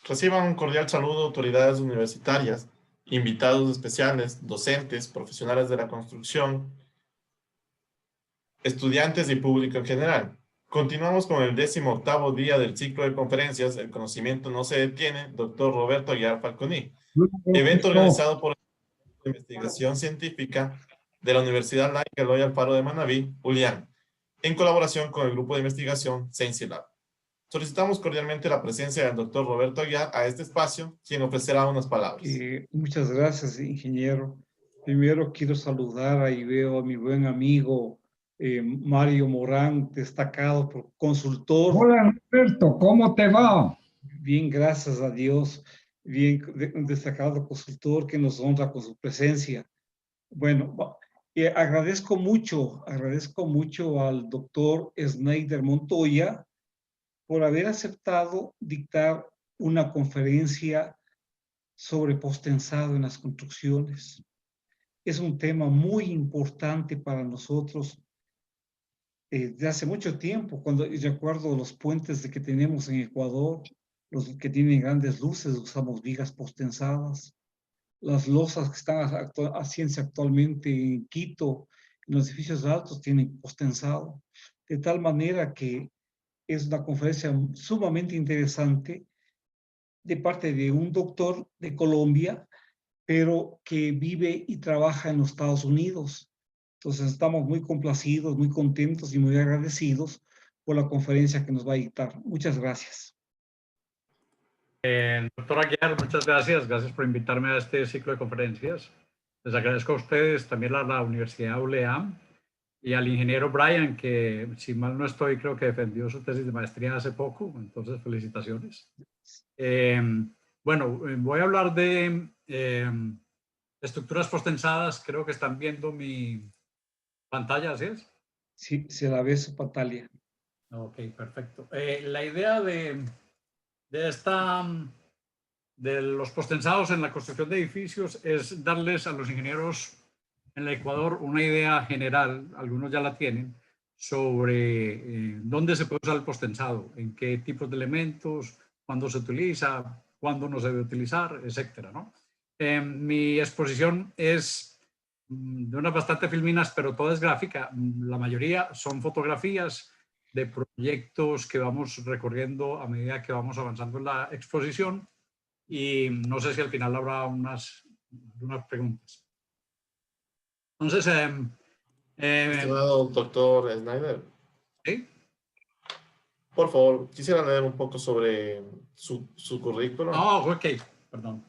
Reciban un cordial saludo autoridades universitarias, invitados especiales, docentes, profesionales de la construcción, estudiantes y público en general. Continuamos con el 18º día del ciclo de conferencias El conocimiento no se detiene, doctor Roberto Aguiar Falconi, evento organizado por la Investigación Científica de la Universidad Laica Eloy Alfaro de Manabí, ULIAN, en colaboración con el grupo de investigación Science Lab. Solicitamos cordialmente la presencia del doctor Roberto Aguiar a este espacio, quien ofrecerá unas palabras. Muchas gracias, ingeniero. Primero quiero saludar, ahí veo a mi buen amigo Mario Morán, destacado consultor. Hola, Roberto, ¿cómo te va? Bien, gracias a Dios. Bien, un destacado consultor que nos honra con su presencia. Bueno, agradezco mucho al doctor Snyder Montoya por haber aceptado dictar una conferencia sobre postensado en las construcciones. Es un tema muy importante para nosotros de hace mucho tiempo. Cuando recuerdo los puentes que tenemos en Ecuador, los que tienen grandes luces, usamos vigas postensadas. Las losas que están haciéndose actualmente en Quito, en los edificios altos, tienen postensado. De tal manera que es una conferencia sumamente interesante de parte de un doctor de Colombia, pero que vive y trabaja en los Estados Unidos. Entonces estamos muy complacidos, muy contentos y muy agradecidos por la conferencia que nos va a dictar. Muchas gracias. Doctor Aguiar, muchas gracias. Gracias por invitarme a este ciclo de conferencias. Les agradezco a ustedes, también a la Universidad ULEAM y al ingeniero Brian, que si mal no estoy, creo que defendió su tesis de maestría hace poco. Entonces, felicitaciones. Bueno, voy a hablar de estructuras postensadas. Creo que están viendo mi pantalla, ¿así es? Sí, se la ve su pantalla. Ok, perfecto. La idea de los postensados en la construcción de edificios es darles a los ingenieros en el Ecuador una idea general, algunos ya la tienen, sobre dónde se puede usar el postensado, en qué tipos de elementos, cuándo se utiliza, cuándo no se debe utilizar, etcétera, ¿no? Mi exposición es de unas bastante filminas, pero toda es gráfica. La mayoría son fotografías de proyectos que vamos recorriendo a medida que vamos avanzando en la exposición, y no sé si al final habrá unas preguntas. Entonces, estimado doctor Snyder, ¿sí? Por favor, quisiera leer un poco sobre su currículum. Ok, perdón.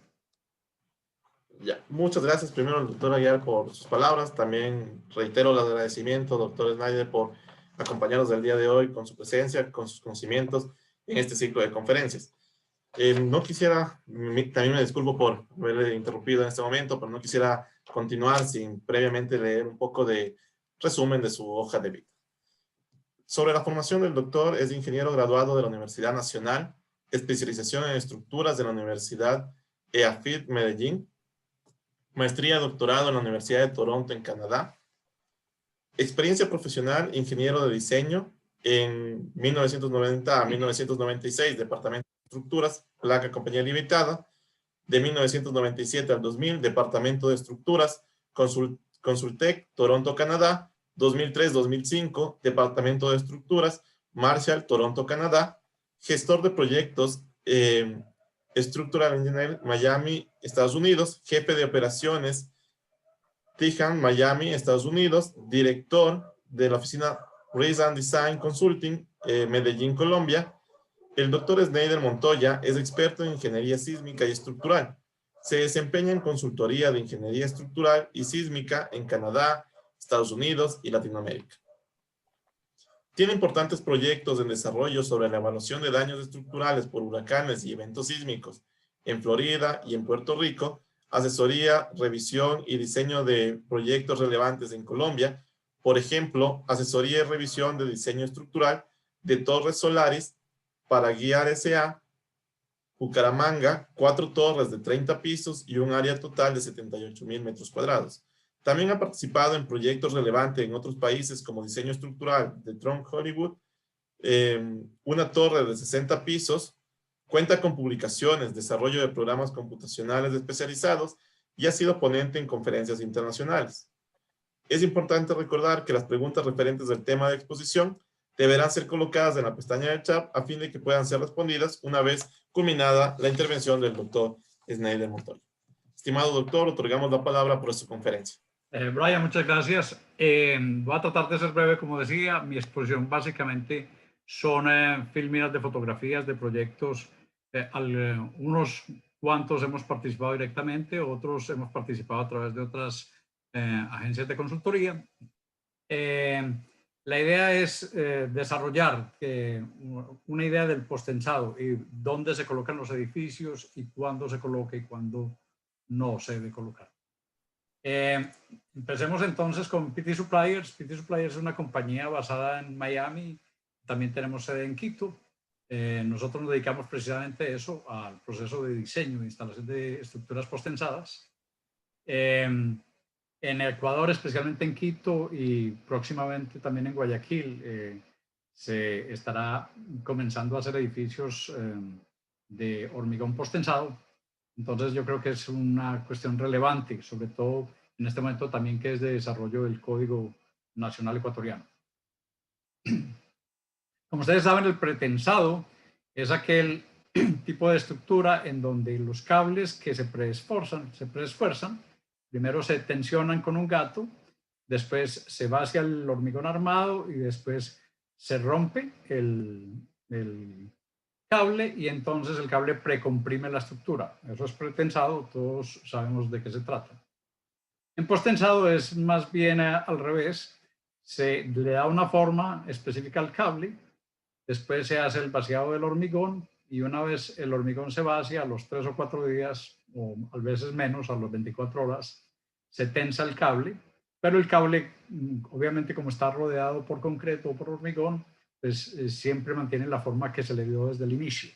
Ya, muchas gracias primero al doctor Aguiar por sus palabras. También reitero el agradecimiento, doctor Snyder, por acompañarnos el día de hoy con su presencia, con sus conocimientos en este ciclo de conferencias. No quisiera, también me disculpo por haberle interrumpido en este momento, pero no quisiera continuar sin previamente leer un poco de resumen de su hoja de vida. Sobre la formación del doctor, es ingeniero graduado de la Universidad Nacional, especialización en estructuras de la Universidad EAFIT Medellín, maestría y doctorado en la Universidad de Toronto en Canadá, experiencia profesional, ingeniero de diseño en 1990 a 1996, Departamento de Estructuras, Placa Compañía Limitada, de 1997 al 2000, Departamento de Estructuras, Consultec, Toronto, Canadá, 2003-2005, Departamento de Estructuras, Marshall, Toronto, Canadá, gestor de proyectos, Structural Engineer, Miami, Estados Unidos, jefe de operaciones, Tijan, Miami, Estados Unidos, director de la oficina Race and Design Consulting, Medellín, Colombia. El doctor Snyder Montoya es experto en ingeniería sísmica y estructural. Se desempeña en consultoría de ingeniería estructural y sísmica en Canadá, Estados Unidos y Latinoamérica. Tiene importantes proyectos en desarrollo sobre la evaluación de daños estructurales por huracanes y eventos sísmicos en Florida y en Puerto Rico, asesoría, revisión y diseño de proyectos relevantes en Colombia, por ejemplo, asesoría y revisión de diseño estructural de torres solares para Guiar S.A., Bucaramanga, 4 torres de 30 pisos y un área total de 78,000 metros cuadrados. También ha participado en proyectos relevantes en otros países como diseño estructural de Trump Hollywood, una torre de 60 pisos Cuenta con publicaciones, desarrollo de programas computacionales especializados y ha sido ponente en conferencias internacionales. Es importante recordar que las preguntas referentes del tema de exposición deberán ser colocadas en la pestaña del chat a fin de que puedan ser respondidas una vez culminada la intervención del doctor Snyder Montoya. Estimado doctor, otorgamos la palabra por su conferencia. Brian, muchas gracias. Voy a tratar de ser breve, como decía. Mi exposición básicamente son filminas de fotografías de proyectos. Unos cuantos hemos participado directamente, otros hemos participado a través de otras agencias de consultoría. La idea es desarrollar una idea del postensado y dónde se colocan los edificios y cuándo se coloca y cuándo no se debe colocar. Empecemos entonces con PT Suppliers. PT Suppliers es una compañía basada en Miami. También tenemos sede en Quito. Nosotros nos dedicamos precisamente a eso, al proceso de diseño e instalación de estructuras postensadas. En Ecuador, especialmente en Quito y próximamente también en Guayaquil, se estará comenzando a hacer edificios de hormigón postensado. Entonces yo creo que es una cuestión relevante, sobre todo en este momento también que es de desarrollo del Código Nacional Ecuatoriano. Como ustedes saben, el pretensado es aquel tipo de estructura en donde los cables que se preesfuerzan, primero se tensionan con un gato, después se va hacia el hormigón armado y después se rompe el cable y entonces el cable precomprime la estructura. Eso es pretensado, todos sabemos de qué se trata. En postensado es más bien al revés, se le da una forma específica al cable, después se hace el vaciado del hormigón y una vez el hormigón se vacía, a los 3 o 4 días, o a veces menos, a las 24 horas, se tensa el cable, pero el cable, obviamente como está rodeado por concreto o por hormigón, pues siempre mantiene la forma que se le dio desde el inicio.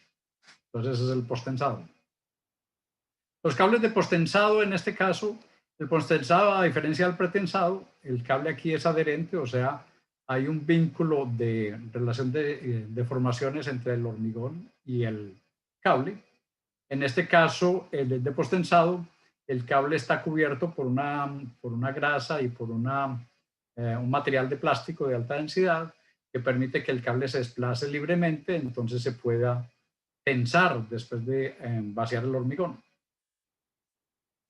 Entonces ese es el postensado. Los cables de postensado, en este caso, el postensado, a diferencia del pretensado, el cable aquí es adherente, o sea, hay un vínculo de relación de deformaciones entre el hormigón y el cable. En este caso, el de postensado, el cable está cubierto por una grasa y por un material de plástico de alta densidad que permite que el cable se desplace libremente, entonces se pueda tensar después de vaciar el hormigón.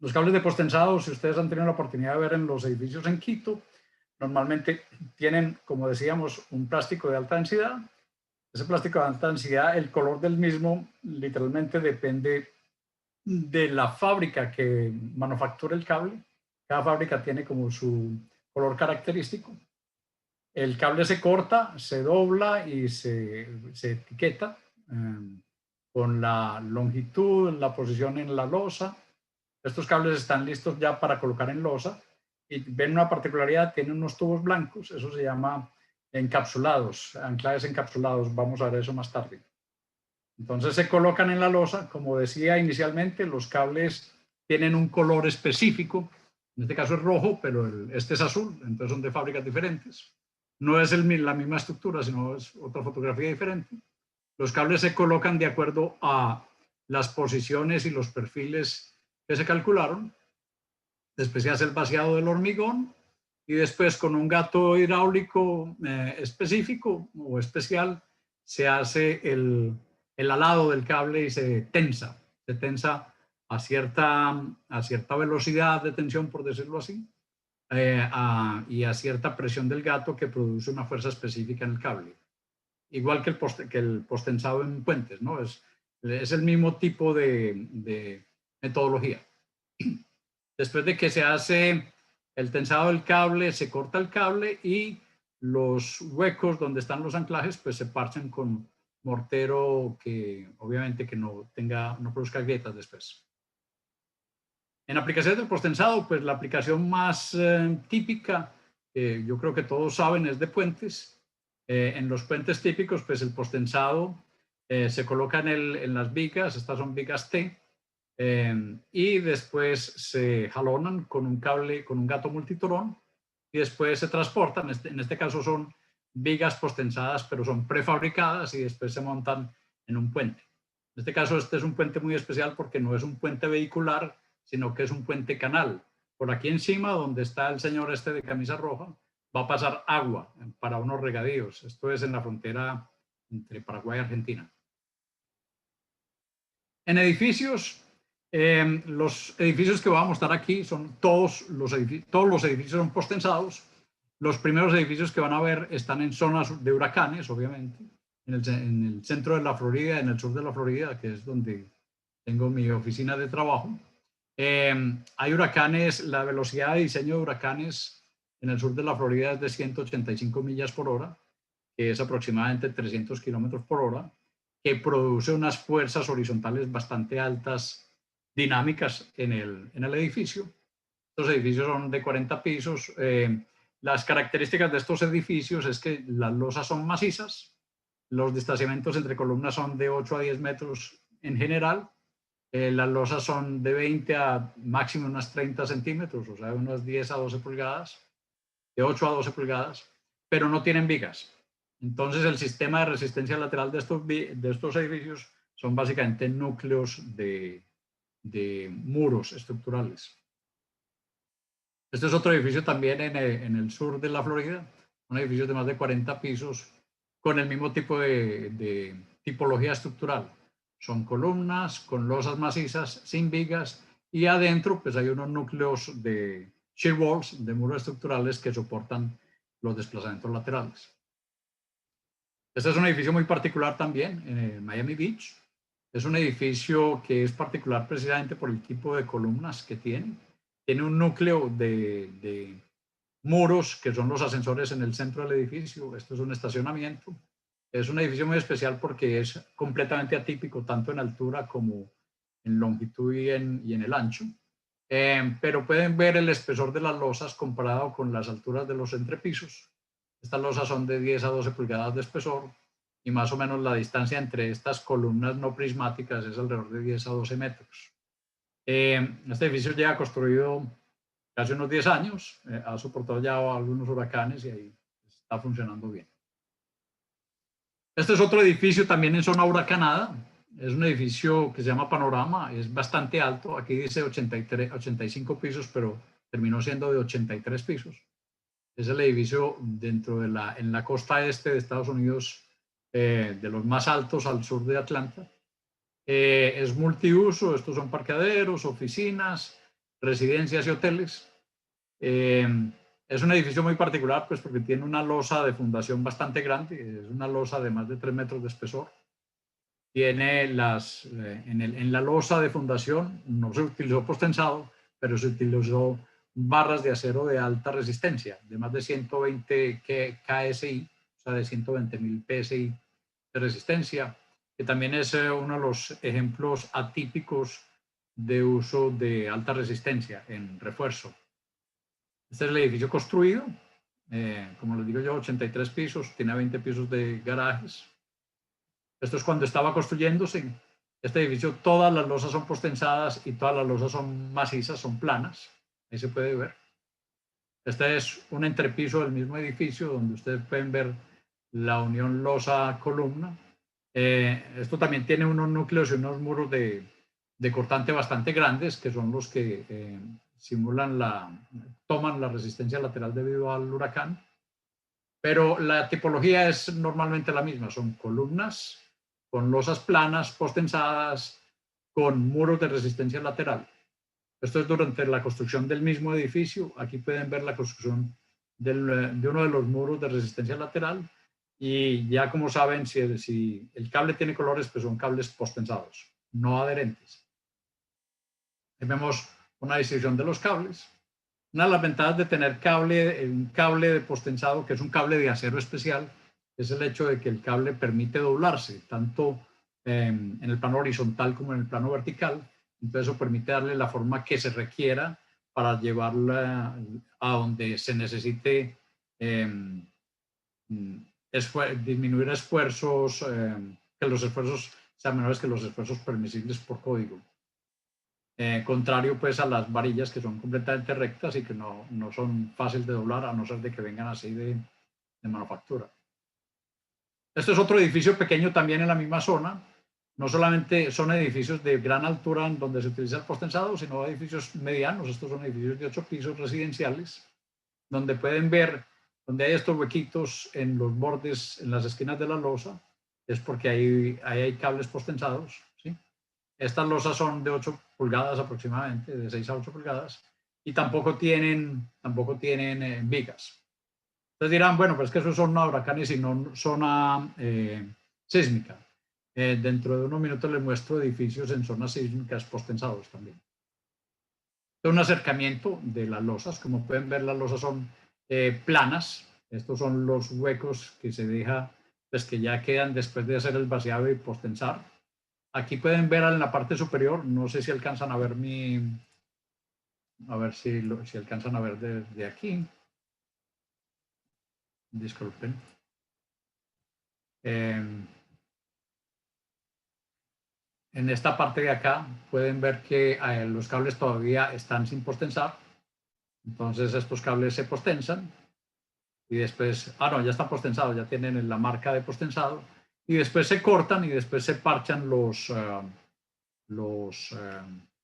Los cables de postensado, si ustedes han tenido la oportunidad de ver en los edificios en Quito, normalmente tienen, como decíamos, un plástico de alta densidad. Ese plástico de alta densidad, el color del mismo literalmente depende de la fábrica que manufactura el cable. Cada fábrica tiene como su color característico. El cable se corta, se dobla y se etiqueta con la longitud, la posición en la losa. Estos cables están listos ya para colocar en losa y ven una particularidad, tienen unos tubos blancos, eso se llama encapsulados, anclajes encapsulados, vamos a ver eso más tarde. Entonces se colocan en la losa, como decía inicialmente, los cables tienen un color específico, en este caso es rojo, pero este es azul, entonces son de fábricas diferentes. No es la misma estructura, sino es otra fotografía diferente. Los cables se colocan de acuerdo a las posiciones y los perfiles que se calcularon. Después se hace el vaciado del hormigón y después con un gato hidráulico específico o especial se hace el alado del cable y se tensa a cierta velocidad de tensión, por decirlo así, y a cierta presión del gato que produce una fuerza específica en el cable. Igual que el postensado en puentes, ¿no? Es el mismo tipo de metodología. Después de que se hace el tensado del cable, se corta el cable y los huecos donde están los anclajes pues se parchan con mortero que obviamente que no produzca grietas después. En aplicaciones del postensado, pues la aplicación más típica, yo creo que todos saben, es de puentes. En los puentes típicos, pues el postensado se coloca en las vigas, estas son vigas T, y después se jalonan con un cable, con un gato multitorón, y después se transportan. En este caso son vigas postensadas, pero son prefabricadas y después se montan en un puente. En este caso, este es un puente muy especial porque no es un puente vehicular, sino que es un puente canal. Por aquí encima, donde está el señor este de camisa roja, va a pasar agua para unos regadíos. Esto es en la frontera entre Paraguay y Argentina. En edificios, los edificios que voy a mostrar aquí son todos los edificios son postensados. Los primeros edificios que van a ver están en zonas de huracanes, obviamente, en el centro de la Florida, en el sur de la Florida, que es donde tengo mi oficina de trabajo. Hay huracanes, la velocidad de diseño de huracanes en el sur de la Florida es de 185 millas por hora, que es aproximadamente 300 kilómetros por hora, que produce unas fuerzas horizontales bastante altas, dinámicas en el edificio. Estos edificios son de 40 pisos. Las características de estos edificios es que las losas son macizas, los distanciamientos entre columnas son de 8 a 10 metros en general, las losas son de 20 a máximo unas 30 centímetros, o sea, unas 10 a 12 pulgadas, de 8 a 12 pulgadas, pero no tienen vigas. Entonces, el sistema de resistencia lateral de estos edificios son básicamente núcleos de muros estructurales. Este es otro edificio también en el sur de la Florida, un edificio de más de 40 pisos con el mismo tipo de tipología estructural. Son columnas con losas macizas, sin vigas, y adentro pues hay unos núcleos de shear walls, de muros estructurales que soportan los desplazamientos laterales. Este es un edificio muy particular también en Miami Beach. Es un edificio que es particular precisamente por el tipo de columnas que tiene. Tiene un núcleo de muros que son los ascensores en el centro del edificio. Esto es un estacionamiento. Es un edificio muy especial porque es completamente atípico, tanto en altura como en longitud y en el ancho. Pero pueden ver el espesor de las losas comparado con las alturas de los entrepisos. Estas losas son de 10 a 12 pulgadas de espesor y más o menos la distancia entre estas columnas no prismáticas es alrededor de 10 a 12 metros. Este edificio ya construido casi unos 10 años, ha soportado ya algunos huracanes y ahí está funcionando bien. Este es otro edificio también en zona huracanada. Es un edificio que se llama Panorama, es bastante alto. Aquí dice 85 pisos, pero terminó siendo de 83 pisos. Es el edificio en la costa este de Estados Unidos, de los más altos al sur de Atlanta. Es multiuso, estos son parqueaderos, oficinas, residencias y hoteles. Es un edificio muy particular pues porque tiene una losa de fundación bastante grande, es una losa de más de 3 metros de espesor. Tiene en la losa de fundación no se utilizó postensado, pero se utilizó barras de acero de alta resistencia, de más de 120 KSI, o sea, de 120.000 PSI de resistencia, que también es uno de los ejemplos atípicos de uso de alta resistencia en refuerzo. Este es el edificio construido, como les digo yo, 83 pisos, tiene 20 pisos de garajes. Esto es cuando estaba construyéndose. Este edificio, todas las losas son postensadas y todas las losas son macizas, son planas. Ahí se puede ver. Este es un entrepiso del mismo edificio donde ustedes pueden ver la unión losa-columna. Esto también tiene unos núcleos y unos muros de cortante bastante grandes, que son los que toman la resistencia lateral debido al huracán. Pero la tipología es normalmente la misma, son columnas con losas planas, postensadas, con muros de resistencia lateral. Esto es durante la construcción del mismo edificio. Aquí pueden ver la construcción de uno de los muros de resistencia lateral. Y ya como saben, si el cable tiene colores, pues son cables postensados, no adherentes. Aquí vemos una distribución de los cables. Una de las ventajas de tener un cable de postensado, que es un cable de acero especial, es el hecho de que el cable permite doblarse, tanto en el plano horizontal como en el plano vertical. Entonces eso permite darle la forma que se requiera para llevarla a donde se necesite disminuir esfuerzos, que los esfuerzos sean menores que los esfuerzos permisibles por código. Contrario pues a las varillas que son completamente rectas y que no son fáciles de doblar a no ser de que vengan así de manufactura. Este es otro edificio pequeño también en la misma zona. no solamente son edificios de gran altura en donde se utiliza el postensado, sino edificios medianos. Estos son edificios de 8 pisos residenciales, donde pueden ver, donde hay estos huequitos en los bordes, en las esquinas de la losa, es porque ahí hay cables postensados, ¿sí? Estas losas son de 8 pulgadas aproximadamente, de 6 a 8 pulgadas, y tampoco tienen vigas. Entonces dirán, bueno, pues que eso son huracanes y no zona sísmica. Dentro de unos minutos les muestro edificios en zonas sísmicas postensados también. Un acercamiento de las losas. Como pueden ver, las losas son planas. Estos son los huecos que se deja, pues que ya quedan después de hacer el vaciado y postensar. Aquí pueden ver en la parte superior, no sé si alcanzan a ver a ver si alcanzan a ver desde aquí. Disculpen. En esta parte de acá pueden ver que los cables todavía están sin postensar. Entonces estos cables se postensan y después, no, ya están postensados, ya tienen la marca de postensado, y después se cortan y después se parchan los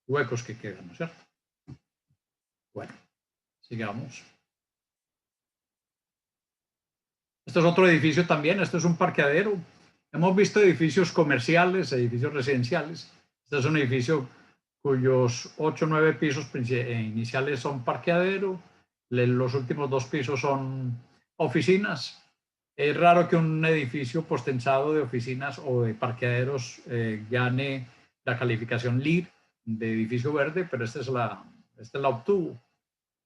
huecos que quedan, ¿no es cierto? Bueno, sigamos. Este es otro edificio también, esto es un parqueadero. Hemos visto edificios comerciales, edificios residenciales. Este es un edificio cuyos 8 o 9 pisos iniciales son parqueadero, los últimos 2 pisos son oficinas. Es raro que un edificio postensado de oficinas o de parqueaderos gane la calificación LEED de edificio verde, pero esta la obtuvo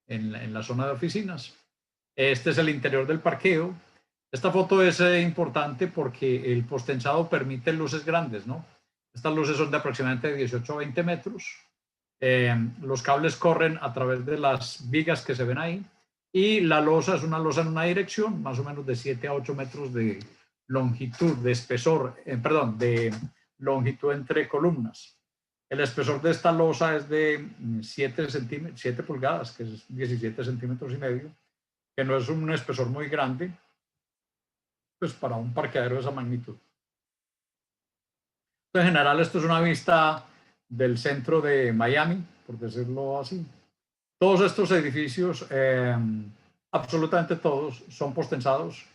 en la zona de oficinas. Este es el interior del parqueo. Esta foto es importante porque el postensado permite luces grandes, ¿no? Estas luces son de aproximadamente 18 a 20 metros. Los cables corren a través de las vigas que se ven ahí, y la losa es una losa en una dirección, más o menos de 7 a 8 metros de longitud, de espesor, de longitud entre columnas. El espesor de esta losa es de 7 pulgadas, que es 17 centímetros y medio, que no es un espesor muy grande, pues para un parqueadero de esa magnitud. En general, esto es una vista del centro de Miami, por decirlo así. Todos estos edificios, absolutamente todos, son postensados.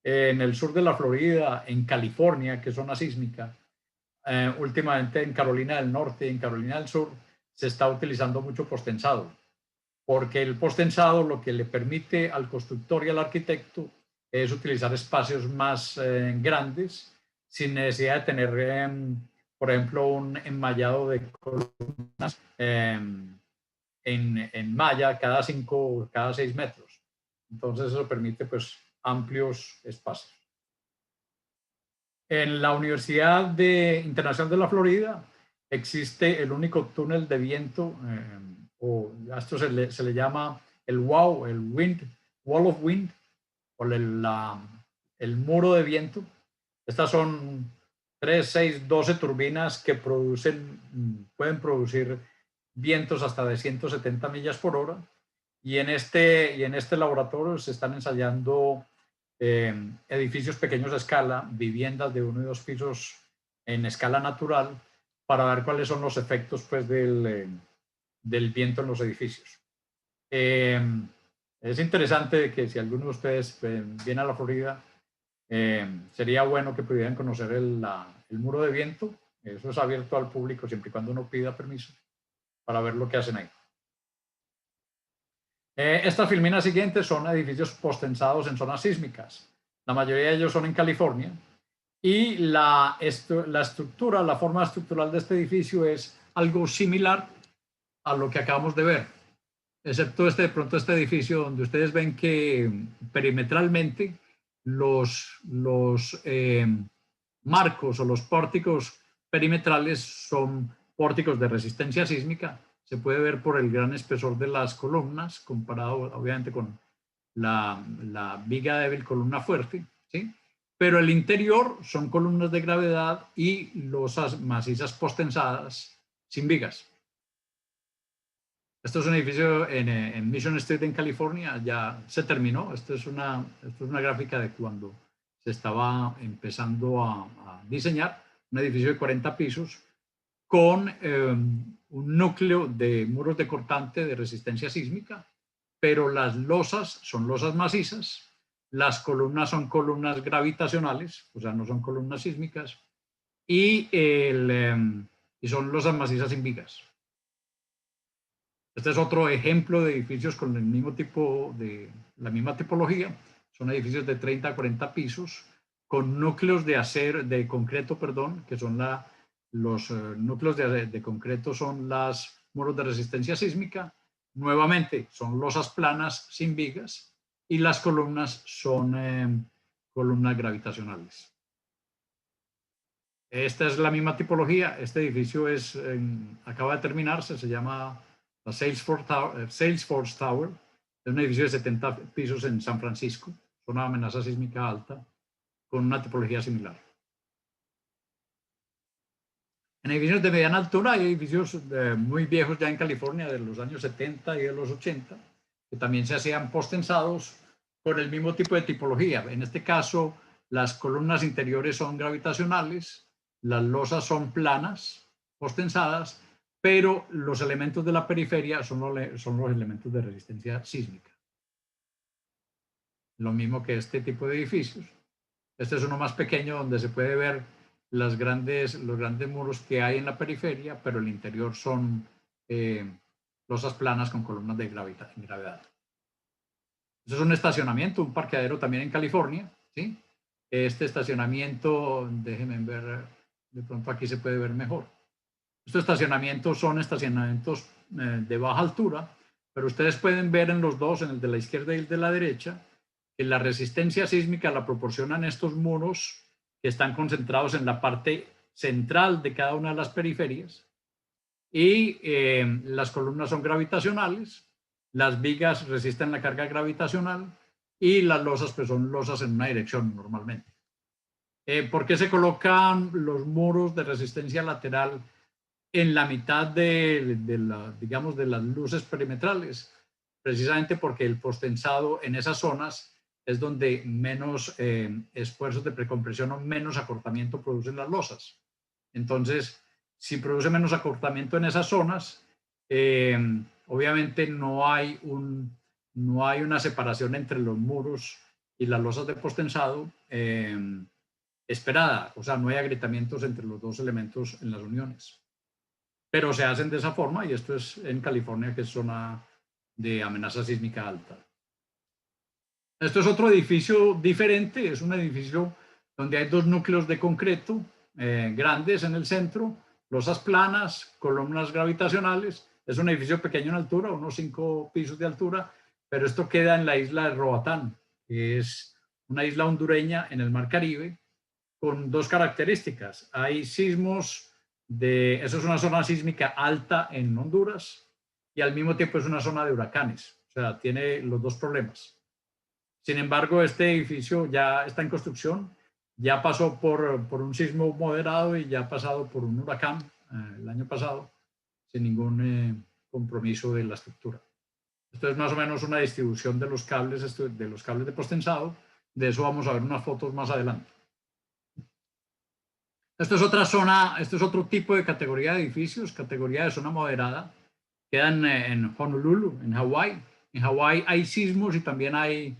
En el sur de la Florida, en California, que es zona sísmica, últimamente en Carolina del Norte y en Carolina del Sur, se está utilizando mucho postensado, porque el postensado lo que le permite al constructor y al arquitecto es utilizar espacios más grandes sin necesidad de tener, por ejemplo, un enmallado de columnas en malla cada 5 o cada 6 metros. Entonces eso permite pues amplios espacios. En la Universidad Internacional de la Florida existe el único túnel de viento, o a esto se le llama el WOW, el Wall of Wind, o el muro de viento. Estas son 3, 6, 12 turbinas que pueden producir vientos hasta de 170 millas por hora. Y en este laboratorio se están ensayando edificios pequeños a escala, viviendas de 1 y 2 pisos en escala natural, para ver cuáles son los efectos pues, del viento en los edificios. Es interesante que si alguno de ustedes viene a la Florida, sería bueno que pudieran conocer el muro de viento. Eso es abierto al público siempre y cuando uno pida permiso para ver lo que hacen ahí. Estas filminas siguientes son edificios postensados en zonas sísmicas. La mayoría de ellos son en California. Y la estructura, la forma estructural de este edificio es algo similar a lo que acabamos de ver, excepto de pronto este edificio donde ustedes ven que perimetralmente los marcos o los pórticos perimetrales son pórticos de resistencia sísmica. Se puede ver por el gran espesor de las columnas, comparado obviamente con la viga débil columna fuerte, ¿sí? Pero el interior son columnas de gravedad y losas macizas postensadas sin vigas. Esto es un edificio en Mission Street en California, ya se terminó. Esto es una gráfica de cuando se estaba empezando a diseñar, un edificio de 40 pisos, con un núcleo de muros de cortante de resistencia sísmica, pero las losas son losas macizas, las columnas son columnas gravitacionales, o sea, no son columnas sísmicas, y son losas macizas sin vigas. Este es otro ejemplo de edificios con el mismo tipo la misma tipología. Son edificios de 30 a 40 pisos con núcleos de concreto, perdón, que son los núcleos de concreto son las muros de resistencia sísmica. Nuevamente son losas planas sin vigas y las columnas son columnas gravitacionales. Esta es la misma tipología. Este edificio acaba de terminarse, se llama la Salesforce Tower. Es un edificio de 70 pisos en San Francisco, zona de amenaza sísmica alta, con una tipología similar. En edificios de mediana altura hay edificios muy viejos ya en California, de los años 70 y de los 80, que también se hacían postensados con el mismo tipo de tipología. En este caso, las columnas interiores son gravitacionales, las losas son planas, postensadas, pero los elementos de la periferia son los elementos de resistencia sísmica. Lo mismo que este tipo de edificios. Este es uno más pequeño donde se puede ver los grandes muros que hay en la periferia, pero el interior son losas planas con columnas de gravedad. Este es un estacionamiento, un parqueadero también en California, ¿sí? Este estacionamiento, déjenme ver, de pronto aquí se puede ver mejor. Estos estacionamientos son estacionamientos de baja altura, pero ustedes pueden ver en los dos, en el de la izquierda y el de la derecha, que la resistencia sísmica la proporcionan estos muros que están concentrados en la parte central de cada una de las periferias, y las columnas son gravitacionales, las vigas resisten la carga gravitacional y las losas pues son losas en una dirección normalmente. ¿Por qué se colocan los muros de resistencia lateral en la mitad digamos, de las luces perimetrales? Precisamente porque el postensado en esas zonas es donde menos esfuerzos de precompresión o menos acortamiento producen las losas. Entonces, si produce menos acortamiento en esas zonas, obviamente no hay una separación entre los muros y las losas de postensado esperada, o sea, no hay agrietamientos entre los dos elementos en las uniones. Pero se hacen de esa forma, y esto es en California, que es zona de amenaza sísmica alta. Esto es otro edificio diferente, es un edificio donde hay dos núcleos de concreto grandes en el centro, losas planas, columnas gravitacionales. Es un edificio pequeño en altura, unos 5 pisos de altura, pero esto queda en la isla de Roatán, que es una isla hondureña en el Mar Caribe, con dos características. Hay sismos eso es una zona sísmica alta en Honduras, y al mismo tiempo es una zona de huracanes, o sea, tiene los dos problemas. Sin embargo, este edificio ya está en construcción, ya pasó por un sismo moderado y ya ha pasado por un huracán el año pasado, sin ningún compromiso de la estructura. Esto es más o menos una distribución de los cables de postensado. De eso vamos a ver unas fotos más adelante. Esto es otra zona, esto es otro tipo de categoría de edificios, categoría de zona moderada. Quedan en Honolulu, en Hawái. En Hawái hay sismos y también hay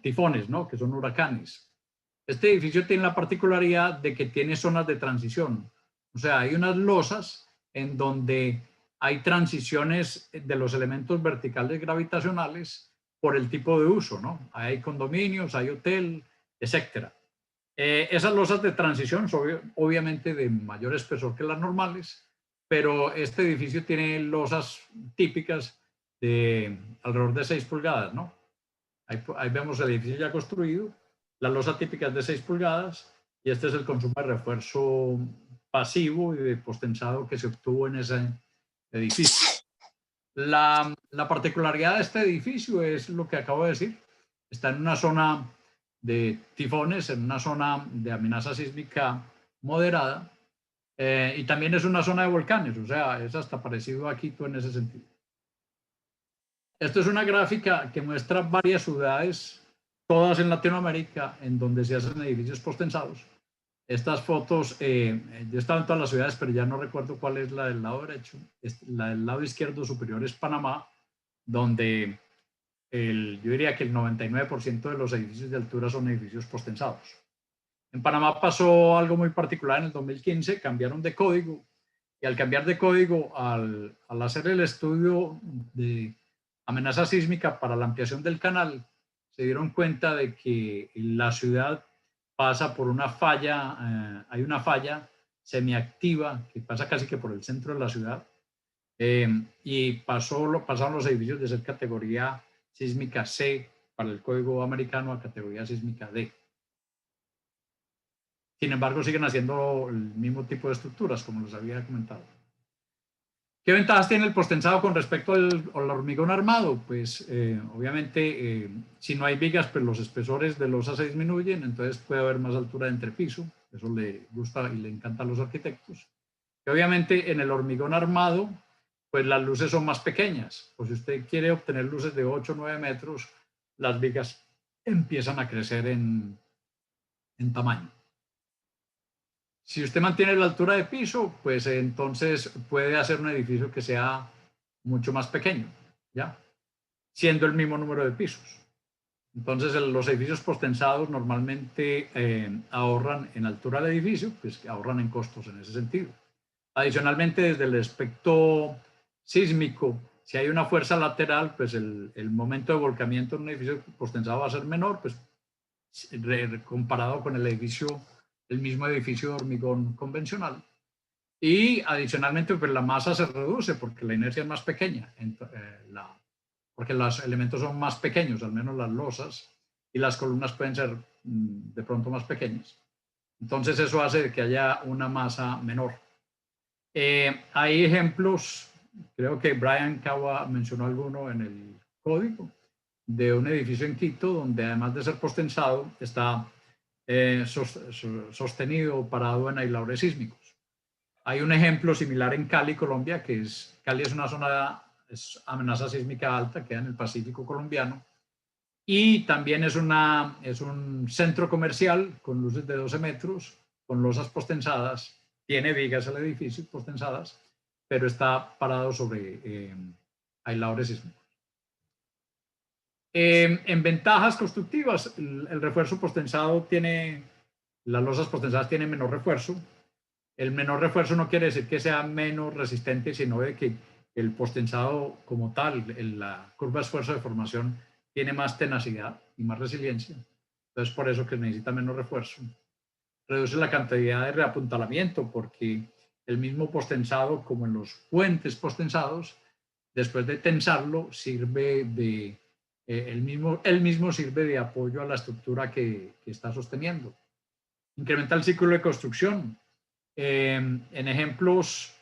tifones, ¿no? Que son huracanes. Este edificio tiene la particularidad de que tiene zonas de transición. O sea, hay unas losas en donde hay transiciones de los elementos verticales gravitacionales por el tipo de uso, ¿no? Hay condominios, hay hotel, etcétera. Esas losas de transición son obviamente de mayor espesor que las normales, pero este edificio tiene losas típicas de alrededor de 6 pulgadas, ¿no? Ahí vemos el edificio ya construido, la losa típica es de 6 pulgadas, y este es el consumo de refuerzo pasivo y de postensado que se obtuvo en ese edificio. La particularidad de este edificio es lo que acabo de decir. Está en una zona de tifones, en una zona de amenaza sísmica moderada, y también es una zona de volcanes, o sea, es hasta parecido a Quito en ese sentido. Esto es una gráfica que muestra varias ciudades, todas en Latinoamérica, en donde se hacen edificios postensados. Estas fotos, yo he estado en todas las ciudades, pero ya no recuerdo cuál es la del lado derecho. La del lado izquierdo superior es Panamá, donde yo diría que el 99% de los edificios de altura son edificios postensados. En Panamá pasó algo muy particular en el 2015, cambiaron de código, y al cambiar de código, al hacer el estudio de amenaza sísmica para la ampliación del canal, se dieron cuenta de que la ciudad pasa por una falla, hay una falla semiactiva que pasa casi que por el centro de la ciudad, y pasaron los edificios de ser categoría sísmica C para el código americano a categoría sísmica D. Sin embargo, siguen haciendo el mismo tipo de estructuras, como les había comentado. ¿Qué ventajas tiene el postensado con respecto al hormigón armado? Pues obviamente si no hay vigas, pues los espesores de losa se disminuyen, entonces puede haber más altura de entrepiso. Eso le gusta y le encanta a los arquitectos. Y obviamente en el hormigón armado, pues las luces son más pequeñas. Pues si usted quiere obtener luces de 8 o 9 metros, las vigas empiezan a crecer en tamaño. Si usted mantiene la altura de piso, pues entonces puede hacer un edificio que sea mucho más pequeño, ¿ya? Siendo el mismo número de pisos. Entonces los edificios postensados normalmente ahorran en altura del edificio, pues ahorran en costos en ese sentido. Adicionalmente, desde el aspecto sísmico, si hay una fuerza lateral, pues el momento de volcamiento en un edificio postensado va a ser menor, pues comparado con el mismo edificio de hormigón convencional. Y adicionalmente, pues la masa se reduce porque la inercia es más pequeña, porque los elementos son más pequeños, al menos las losas, y las columnas pueden ser de pronto más pequeñas. Entonces eso hace que haya una masa menor. Hay ejemplos, creo que Brian Kawa mencionó alguno en el código, de un edificio en Quito donde además de ser postensado está sostenido o parado en aisladores sísmicos. Hay un ejemplo similar en Cali, Colombia, Cali es una zona, es amenaza sísmica alta, queda en el Pacífico colombiano, y también es un centro comercial con luces de 12 metros, con losas postensadas, tiene vigas el edificio postensadas, pero está parado sobre aisladores sísmicos. En ventajas constructivas, el refuerzo postensado las losas postensadas tienen menor refuerzo. El menor refuerzo no quiere decir que sea menos resistente, sino de que el postensado como tal, la curva de esfuerzo de formación, tiene más tenacidad y más resiliencia. Entonces, por eso que necesita menos refuerzo. Reduce la cantidad de reapuntalamiento, porque el mismo postensado, como en los puentes postensados, después de tensarlo, sirve de... él mismo sirve de apoyo a la estructura que está sosteniendo. Incrementa el ciclo de construcción. En ejemplos,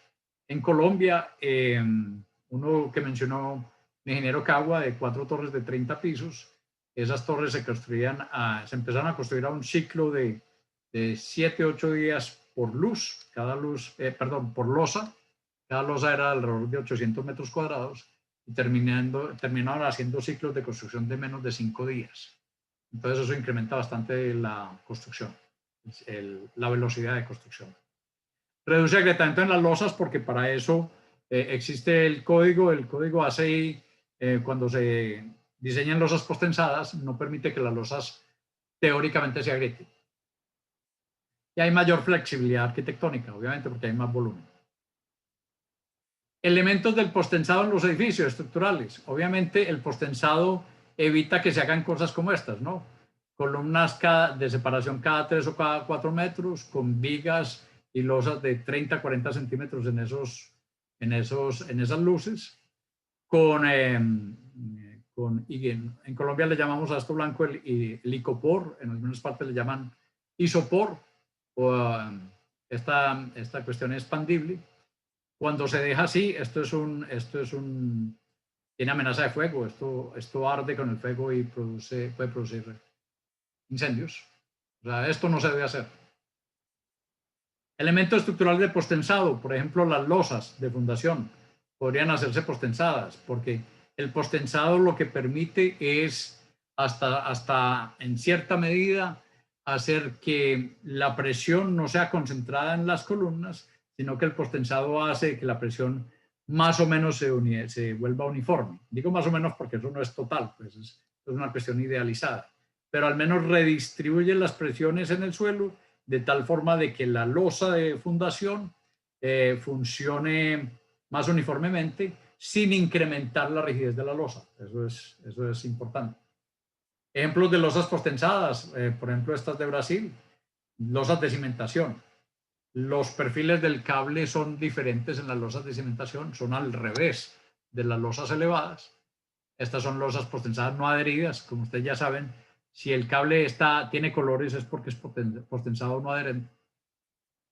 en Colombia, uno que mencionó el ingeniero Cagua, de 4 torres de 30 pisos, esas torres se empezaron a construir a un ciclo de 7, 8 días por por losa. Cada losa era alrededor de 800 metros cuadrados y terminaron haciendo ciclos de construcción de menos de 5 días. Entonces eso incrementa bastante la construcción, la velocidad de construcción. Reduce agrietamiento en las losas porque para eso existe el código ACI, cuando se diseñan losas postensadas, no permite que las losas teóricamente se agrieten. Y hay mayor flexibilidad arquitectónica, obviamente, porque hay más volumen. Elementos del postensado en los edificios estructurales. Obviamente el postensado evita que se hagan cosas como estas, ¿no? Columnas de separación cada 3 o cada 4 metros, con vigas y losas de 30 a 40 centímetros en esas luces. En Colombia le llamamos a esto blanco el icopor, en algunas partes le llaman isopor, esta cuestión es expandible. Cuando se deja así, tiene amenaza de fuego, esto arde con el fuego y puede producir incendios. O sea, esto no se debe hacer. Elementos estructurales de postensado, por ejemplo, las losas de fundación podrían hacerse postensadas, porque el postensado lo que permite es hasta en cierta medida hacer que la presión no sea concentrada en las columnas, sino que el postensado hace que la presión más o menos se vuelva uniforme. Digo más o menos porque eso no es total, pues es una cuestión idealizada, pero al menos redistribuye las presiones en el suelo de tal forma de que la losa de fundación funcione más uniformemente sin incrementar la rigidez de la losa. Eso es importante. Ejemplos de losas postensadas, por ejemplo, estas de Brasil, losas de cimentación. Los perfiles del cable son diferentes en las losas de cimentación, son al revés de las losas elevadas. Estas son losas postensadas no adheridas, como ustedes ya saben. Si el cable tiene colores es porque es postensado no adherente.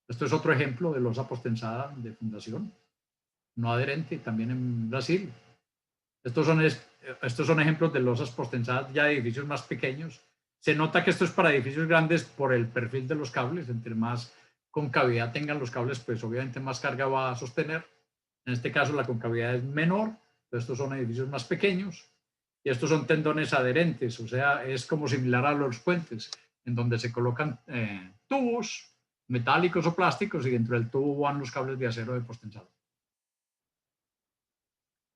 Esto es otro ejemplo de losa postensada de fundación no adherente, también en Brasil. Estos son ejemplos de losas postensadas ya de edificios más pequeños. Se nota que esto es para edificios grandes por el perfil de los cables. Entre más concavidad tengan los cables, pues obviamente más carga va a sostener. En este caso la concavidad es menor. Estos son edificios más pequeños. Y estos son tendones adherentes, o sea, es como similar a los puentes, en donde se colocan tubos metálicos o plásticos y dentro del tubo van los cables de acero de postensado.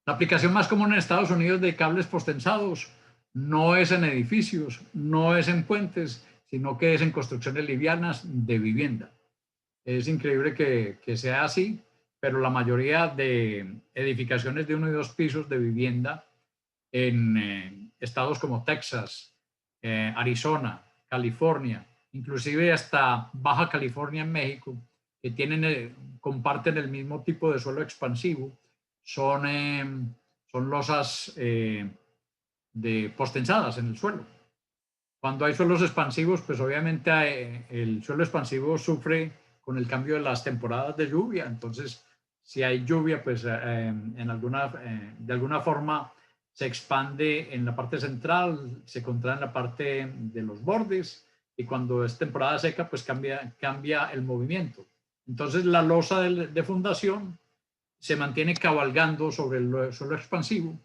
La aplicación más común en Estados Unidos de cables postensados no es en edificios, no es en puentes, sino que es en construcciones livianas de vivienda. Es increíble que sea así, pero la mayoría de edificaciones de 1 y 2 pisos de vivienda en estados como Texas, Arizona, California, inclusive hasta Baja California en México, que comparten el mismo tipo de suelo expansivo, son losas postensadas en el suelo. Cuando hay suelos expansivos, pues obviamente el suelo expansivo sufre con el cambio de las temporadas de lluvia. Entonces, si hay lluvia, pues de alguna forma se expande en la parte central, se contrae en la parte de los bordes, y cuando es temporada seca, pues cambia el movimiento. Entonces, la losa de fundación se mantiene cabalgando sobre el suelo expansivo,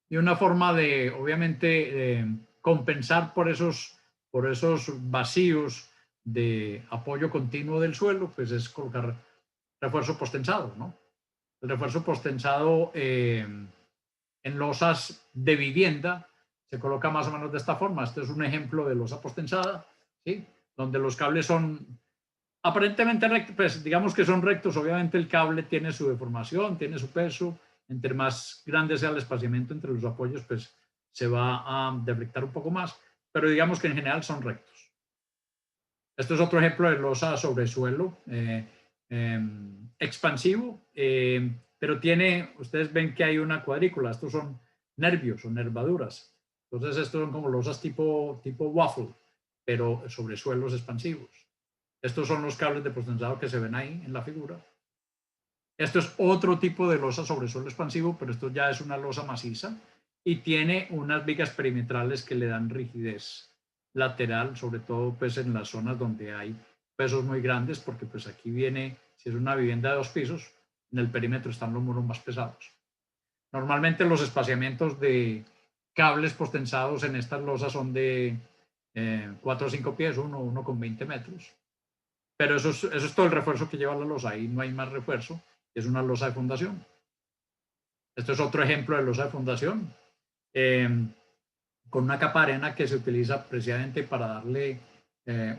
y una forma de, obviamente, compensar por esos vacíos de apoyo continuo del suelo, pues es colocar refuerzo postensado, ¿no? El refuerzo postensado en losas de vivienda se coloca más o menos de esta forma. Este es un ejemplo de losa postensada, ¿sí? Donde los cables son aparentemente rectos, pues digamos que son rectos. Obviamente el cable tiene su deformación, tiene su peso. Entre más grande sea el espaciamiento entre los apoyos, pues se va a deflectar un poco más, pero digamos que en general son rectos. Esto es otro ejemplo de losa sobre suelo expansivo, pero ustedes ven que hay una cuadrícula. Estos son nervios o nervaduras. Entonces estos son como losas tipo waffle, pero sobre suelos expansivos. Estos son los cables de postensado que se ven ahí en la figura. Esto es otro tipo de losa sobre suelo expansivo, pero esto ya es una losa maciza y tiene unas vigas perimetrales que le dan rigidez lateral, sobre todo pues en las zonas donde hay pesos muy grandes, porque pues aquí si es una vivienda de 2 pisos, en el perímetro están los muros más pesados. Normalmente los espaciamientos de cables postensados en estas losas son de 4 o 5 pies, 1,20 metros. Pero eso es todo el refuerzo que lleva la losa. Ahí no hay más refuerzo. Es una losa de fundación. Esto es otro ejemplo de losa de fundación, con una capa de arena que se utiliza precisamente para darle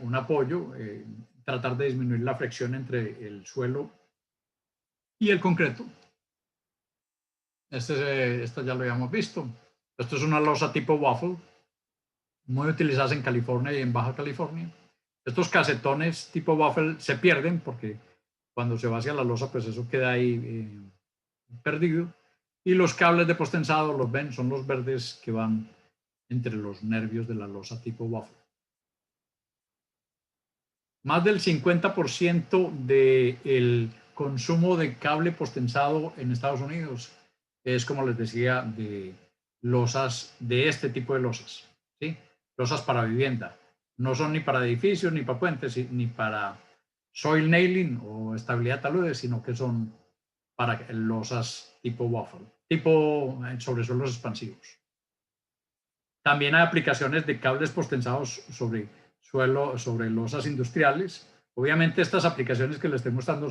un apoyo, tratar de disminuir la fricción entre el suelo y el concreto. Esto ya lo habíamos visto. Esto es una losa tipo waffle, muy utilizadas en California y en Baja California. Estos casetones tipo waffle se pierden porque cuando se va hacia la losa, pues eso queda ahí perdido. Y los cables de postensado, los ven, son los verdes que van entre los nervios de la losa tipo waffle. Más del 50% del consumo de cable postensado en Estados Unidos es, como les decía, de losas, de este tipo de losas, ¿sí? Losas para vivienda. No son ni para edificios, ni para puentes, ni para soil nailing o estabilidad taludes, sino que son para losas tipo waffle, tipo sobre suelos expansivos. También hay aplicaciones de cables postensados sobre sobre losas industriales. Obviamente estas aplicaciones que les estoy mostrando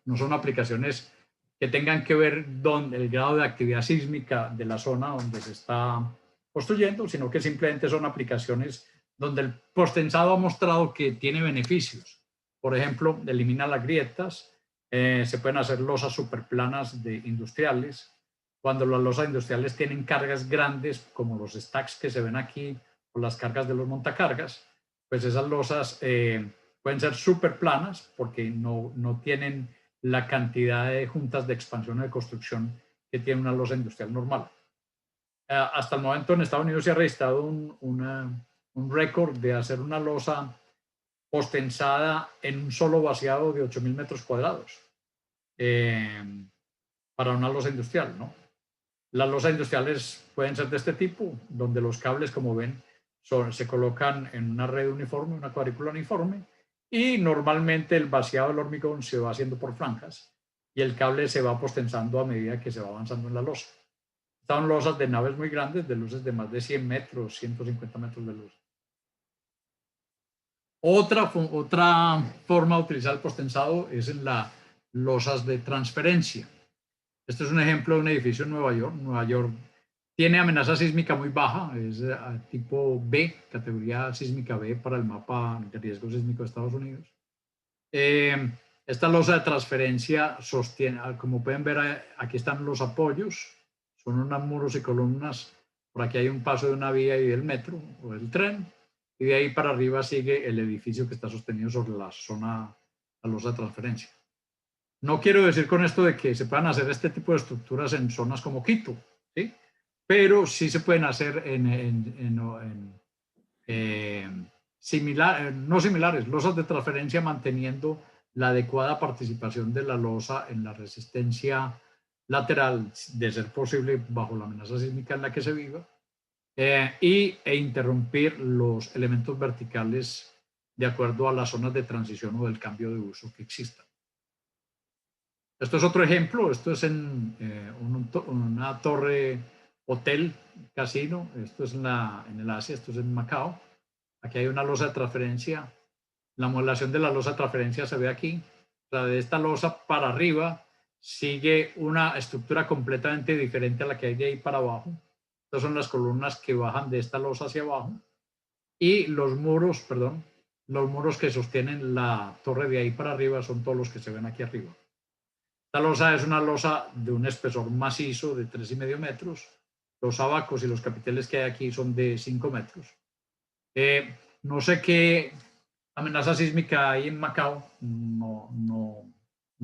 no son aplicaciones que tengan que ver con el grado de actividad sísmica de la zona donde se está construyendo, sino que simplemente son aplicaciones donde el postensado ha mostrado que tiene beneficios. Por ejemplo, elimina las grietas, se pueden hacer losas superplanas industriales. Cuando las losas industriales tienen cargas grandes, como los stacks que se ven aquí, o las cargas de los montacargas, pues esas losas pueden ser superplanas porque no tienen la cantidad de juntas de expansión o de construcción que tiene una losa industrial normal. Hasta el momento en Estados Unidos se ha registrado un récord de hacer una losa postensada en un solo vaciado de 8.000 metros cuadrados para una losa industrial, ¿no? Las losas industriales pueden ser de este tipo, donde los cables, como ven, se colocan en una red uniforme, una cuadrícula uniforme, y normalmente el vaciado del hormigón se va haciendo por franjas y el cable se va postensando a medida que se va avanzando en la losa. Están losas de naves muy grandes, de luces de más de 100 metros, 150 metros de luz. Otra forma de utilizar el postensado es en las losas de transferencia. Este es un ejemplo de un edificio en Nueva York. Nueva York tiene amenaza sísmica muy baja, es tipo B, categoría sísmica B para el mapa de riesgo sísmico de Estados Unidos. Esta losa de transferencia sostiene, como pueden ver, aquí están los apoyos, son unos muros y columnas. Por aquí hay un paso de una vía y del metro o del tren, y de ahí para arriba sigue el edificio que está sostenido sobre la losa de transferencia. No quiero decir con esto de que se puedan hacer este tipo de estructuras en zonas como Quito, ¿sí? Pero sí se pueden hacer no similares, losas de transferencia manteniendo la adecuada participación de la losa en la resistencia lateral, de ser posible bajo la amenaza sísmica en la que se viva, e interrumpir los elementos verticales de acuerdo a las zonas de transición o del cambio de uso que existan. Esto es otro ejemplo, esto es en una torre hotel, casino, esto es en el Asia, esto es en Macao. Aquí hay una losa de transferencia, la modelación de la losa de transferencia se ve aquí. O sea, de esta losa para arriba sigue una estructura completamente diferente a la que hay de ahí para abajo. Estas son las columnas que bajan de esta losa hacia abajo y los muros que sostienen la torre de ahí para arriba son todos los que se ven aquí arriba. Esta losa es una losa de un espesor macizo de 3,5 metros. Los abacos y los capiteles que hay aquí son de 5 metros. No sé qué amenaza sísmica hay en Macao, no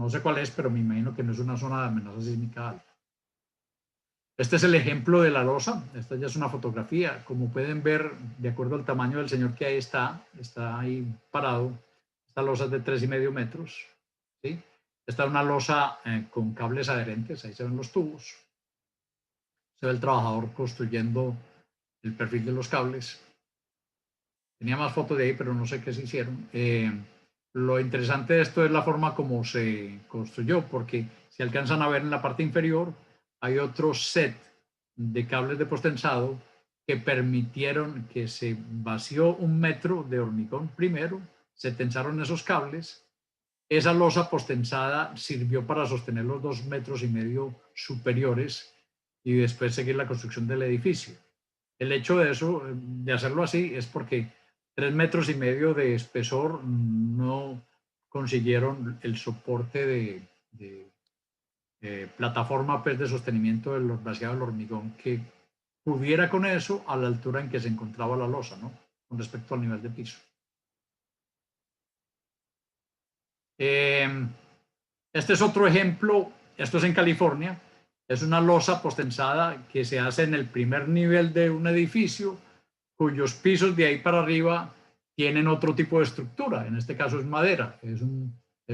sé cuál es, pero me imagino que no es una zona de amenaza sísmica alta. Este es el ejemplo de la losa. Esta ya es una fotografía. Como pueden ver, de acuerdo al tamaño del señor que ahí está ahí parado. Esta losa es de 3,5 metros. ¿Sí? Esta es una losa con cables adherentes. Ahí se ven los tubos. Se ve el trabajador construyendo el perfil de los cables. Tenía más fotos de ahí, pero no sé qué se hicieron. Lo interesante de esto es la forma como se construyó, porque si alcanzan a ver en la parte inferior, hay otro set de cables de postensado que permitieron que se vació 1 metro de hormigón primero, se tensaron esos cables, esa losa postensada sirvió para sostener los 2,5 metros superiores y después seguir la construcción del edificio. El hecho de hacerlo así, es porque 3,5 metros de espesor no consiguieron el soporte de plataforma de sostenimiento del vaciado del hormigón que pudiera con eso a la altura en que se encontraba la losa, ¿no? Con respecto al nivel de piso. Este es otro ejemplo, esto es en California, es una losa postensada que se hace en el primer nivel de un edificio cuyos pisos de ahí para arriba tienen otro tipo de estructura, en este caso es madera,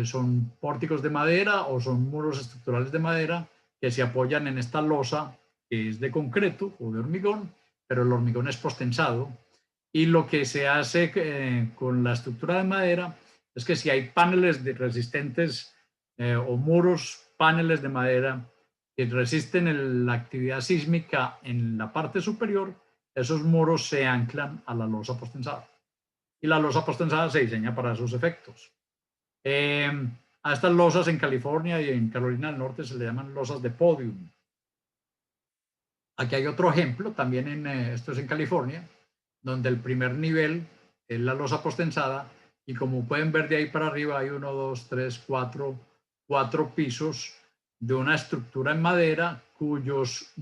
son pórticos de madera o son muros estructurales de madera que se apoyan en esta losa que es de concreto o de hormigón, pero el hormigón es postensado. Y lo que se hace con la estructura de madera es que si hay paneles resistentes o muros, paneles de madera que resisten la actividad sísmica en la parte superior, esos muros se anclan a la losa postensada. y la losa postensada se diseña para esos efectos. A estas losas en California y en Carolina del Norte se le llaman losas de podium. Aquí hay otro ejemplo, también esto es en California, donde el primer nivel es la losa postensada y como pueden ver de ahí para arriba hay 1, 2, 3, 4 pisos de una estructura en madera cuyos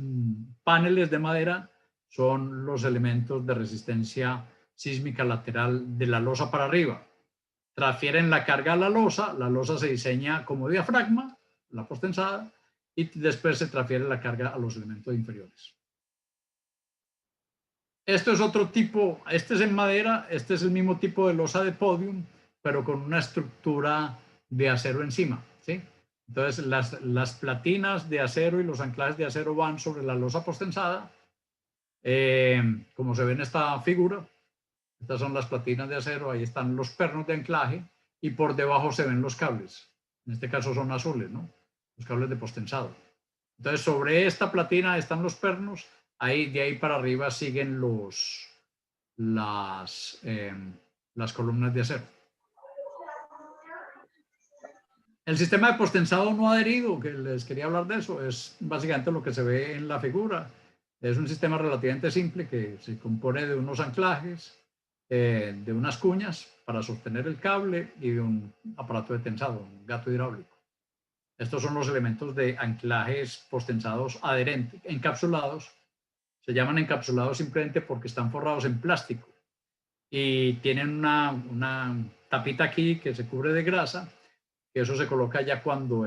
paneles de madera son los elementos de resistencia sísmica lateral de la losa para arriba. Transfieren la carga a la losa se diseña como diafragma, la postensada, y después se transfiere la carga a los elementos inferiores. Esto es otro tipo, este es en madera, este es el mismo tipo de losa de podium, pero con una estructura de acero encima, ¿sí? Entonces las platinas de acero y los anclajes de acero van sobre la losa postensada, como se ve en esta figura. Estas son las platinas de acero, ahí están los pernos de anclaje y por debajo se ven los cables. En este caso son azules, ¿no? Los cables de postensado. Entonces sobre esta platina están los pernos, de ahí para arriba siguen las columnas de acero. El sistema de postensado no adherido, que les quería hablar de eso, es básicamente lo que se ve en la figura. Es un sistema relativamente simple que se compone de unos anclajes, de unas cuñas para sostener el cable y de un aparato de tensado, un gato hidráulico. Estos son los elementos de anclajes postensados adherentes, encapsulados. Se llaman encapsulados simplemente porque están forrados en plástico y tienen una tapita aquí que se cubre de grasa, que eso se coloca ya cuando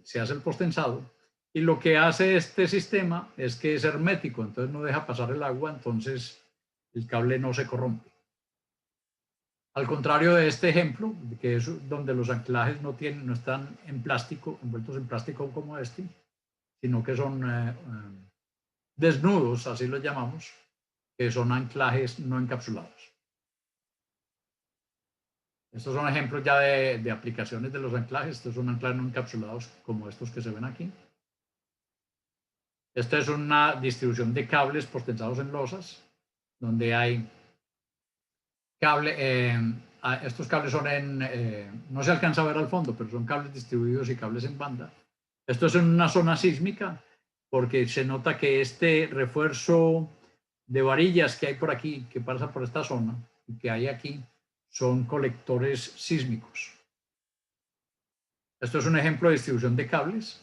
se hace el postensado. Y lo que hace este sistema es que es hermético, entonces no deja pasar el agua, entonces el cable no se corrompe. Al contrario de este ejemplo, que es donde los anclajes no están en plástico, envueltos en plástico como este, sino que son desnudos, así los llamamos, que son anclajes no encapsulados. Estos son ejemplos ya de aplicaciones de los anclajes. Estos son anclajes no encapsulados como estos que se ven aquí. Esta es una distribución de cables postensados en losas, donde hay estos cables son no se alcanza a ver al fondo, pero son cables distribuidos y cables en banda. Esto es en una zona sísmica, porque se nota que este refuerzo de varillas que hay por aquí, que pasa por esta zona, y que hay aquí, son colectores sísmicos. Esto es un ejemplo de distribución de cables.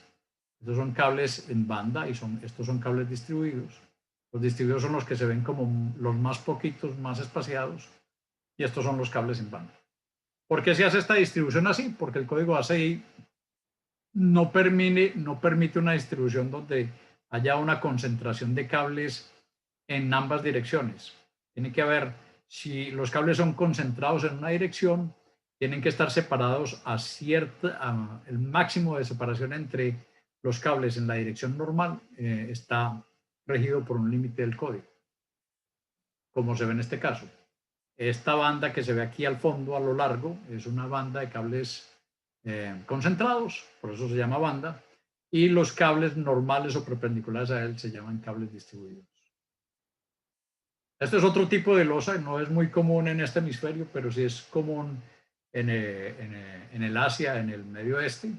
Estos son cables en banda y estos son cables distribuidos. Los distribuidos son los que se ven como los más poquitos, más espaciados, y estos son los cables en banda. ¿Por qué se hace esta distribución así? Porque el código ACI no permite una distribución donde haya una concentración de cables en ambas direcciones. Tiene que haber, si los cables son concentrados en una dirección, tienen que estar separados el máximo de separación entre los cables en la dirección normal está regido por un límite del código, como se ve en este caso. Esta banda que se ve aquí al fondo, a lo largo, es una banda de cables concentrados, por eso se llama banda, y los cables normales o perpendiculares a él se llaman cables distribuidos. Este es otro tipo de losa, no es muy común en este hemisferio, pero sí es común en el Asia, en el Medio Oeste.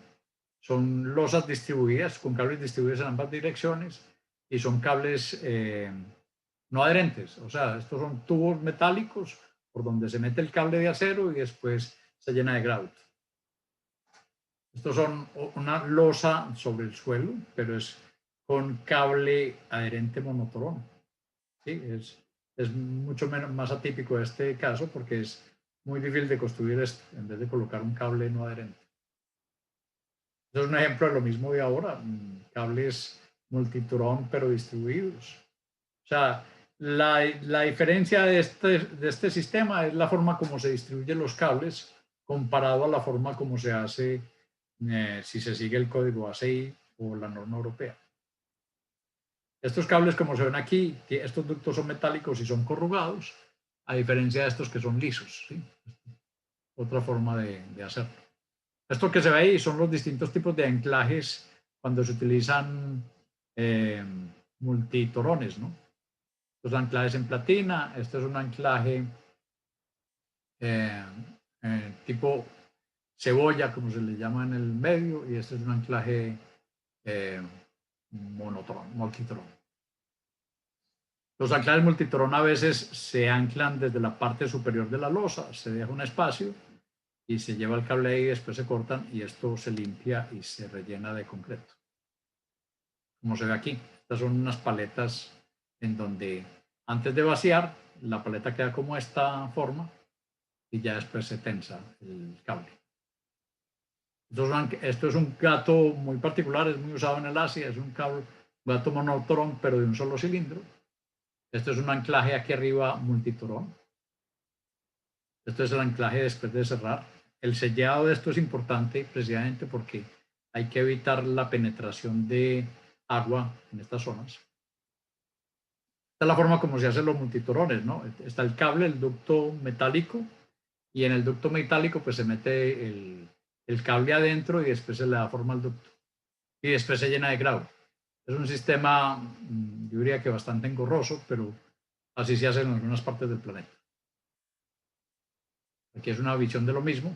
Son losas distribuidas, con cables distribuidos en ambas direcciones, y son cables no adherentes, o sea, estos son tubos metálicos por donde se mete el cable de acero y después se llena de grout. Estos son una losa sobre el suelo, pero es con cable adherente monotorón. ¿Sí? Es mucho más atípico este caso porque es muy difícil de construir esto en vez de colocar un cable no adherente. Esto es un ejemplo de lo mismo de ahora, cables multiturón pero distribuidos. O sea, la diferencia de este sistema es la forma como se distribuyen los cables comparado a la forma como se hace si se sigue el código ACI o la norma europea. Estos cables, como se ven aquí, estos ductos son metálicos y son corrugados, a diferencia de estos que son lisos. ¿Sí? Otra forma de hacerlo. Esto que se ve ahí son los distintos tipos de anclajes cuando se utilizan multitorones, ¿no? Estos anclajes en platina, este es un anclaje tipo cebolla, como se le llama en el medio, y este es un anclaje multitrón. Los anclajes multitrón a veces se anclan desde la parte superior de la losa, se deja un espacio y se lleva el cable ahí, después se cortan y esto se limpia y se rellena de concreto. Como se ve aquí, estas son unas paletas en donde antes de vaciar, la paleta queda como esta forma y ya después se tensa el cable. Esto es un gato muy particular, es muy usado en el Asia, es un gato monotorón, pero de un solo cilindro. Esto es un anclaje aquí arriba multitorón. Esto es el anclaje después de cerrar. El sellado de esto es importante precisamente porque hay que evitar la penetración de agua en estas zonas. Esta es la forma como se hacen los multitorones, ¿no? Está el cable, el ducto metálico, y en el ducto metálico pues se mete el cable adentro y después se le da forma al ducto. Y después se llena de grout. Es un sistema, yo diría que bastante engorroso, pero así se hace en algunas partes del planeta. Aquí es una visión de lo mismo.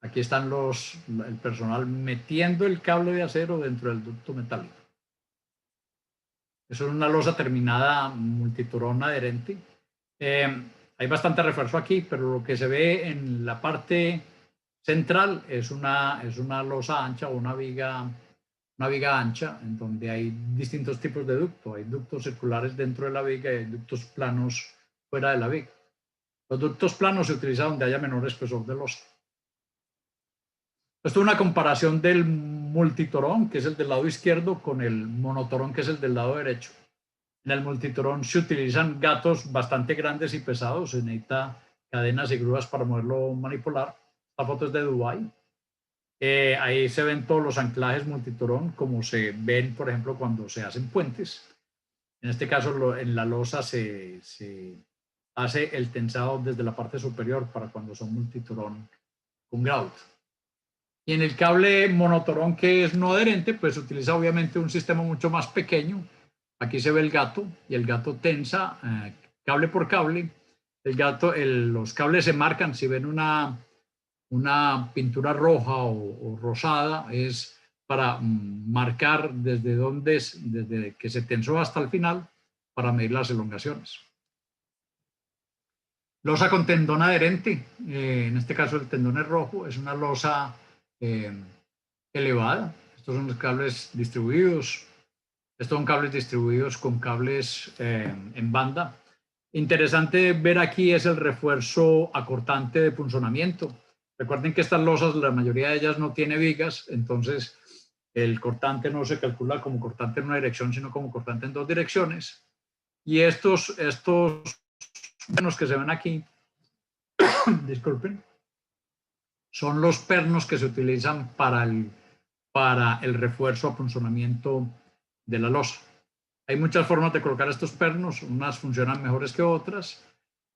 Aquí están el personal metiendo el cable de acero dentro del ducto metálico. Eso es una losa terminada multiturón adherente. Hay bastante refuerzo aquí, pero lo que se ve en la parte central es una losa ancha o una viga ancha en donde hay distintos tipos de ducto. Hay ductos circulares dentro de la viga y hay ductos planos fuera de la viga. Los ductos planos se utilizan donde haya menor espesor de losa. Esto es una comparación del multitorón, que es el del lado izquierdo, con el monotorón, que es el del lado derecho. En el multitorón se utilizan gatos bastante grandes y pesados, se necesita cadenas y grúas para poderlo manipular. Esta foto es de Dubái. Ahí se ven todos los anclajes multitorón, como se ven, por ejemplo, cuando se hacen puentes. En este caso, en la losa se hace el tensado desde la parte superior para cuando son multitorón con grout. Y en el cable monotorón, que es no adherente, pues se utiliza obviamente un sistema mucho más pequeño. Aquí se ve el gato y el gato tensa cable por cable. Los cables se marcan. Si ven una pintura roja o rosada, es para marcar desde que se tensó hasta el final para medir las elongaciones. Losa con tendón adherente. En este caso el tendón es rojo. Es una losa elevada. Estos son los cables distribuidos. Estos son cables distribuidos con cables en banda. Interesante ver aquí es el refuerzo acortante de punzonamiento. Recuerden que estas losas, la mayoría de ellas no tiene vigas, entonces el cortante no se calcula como cortante en una dirección, sino como cortante en dos direcciones. Y estos pernos que se ven aquí, disculpen, son los pernos que se utilizan para el refuerzo a punzonamiento de la losa. Hay muchas formas de colocar estos pernos, unas funcionan mejores que otras,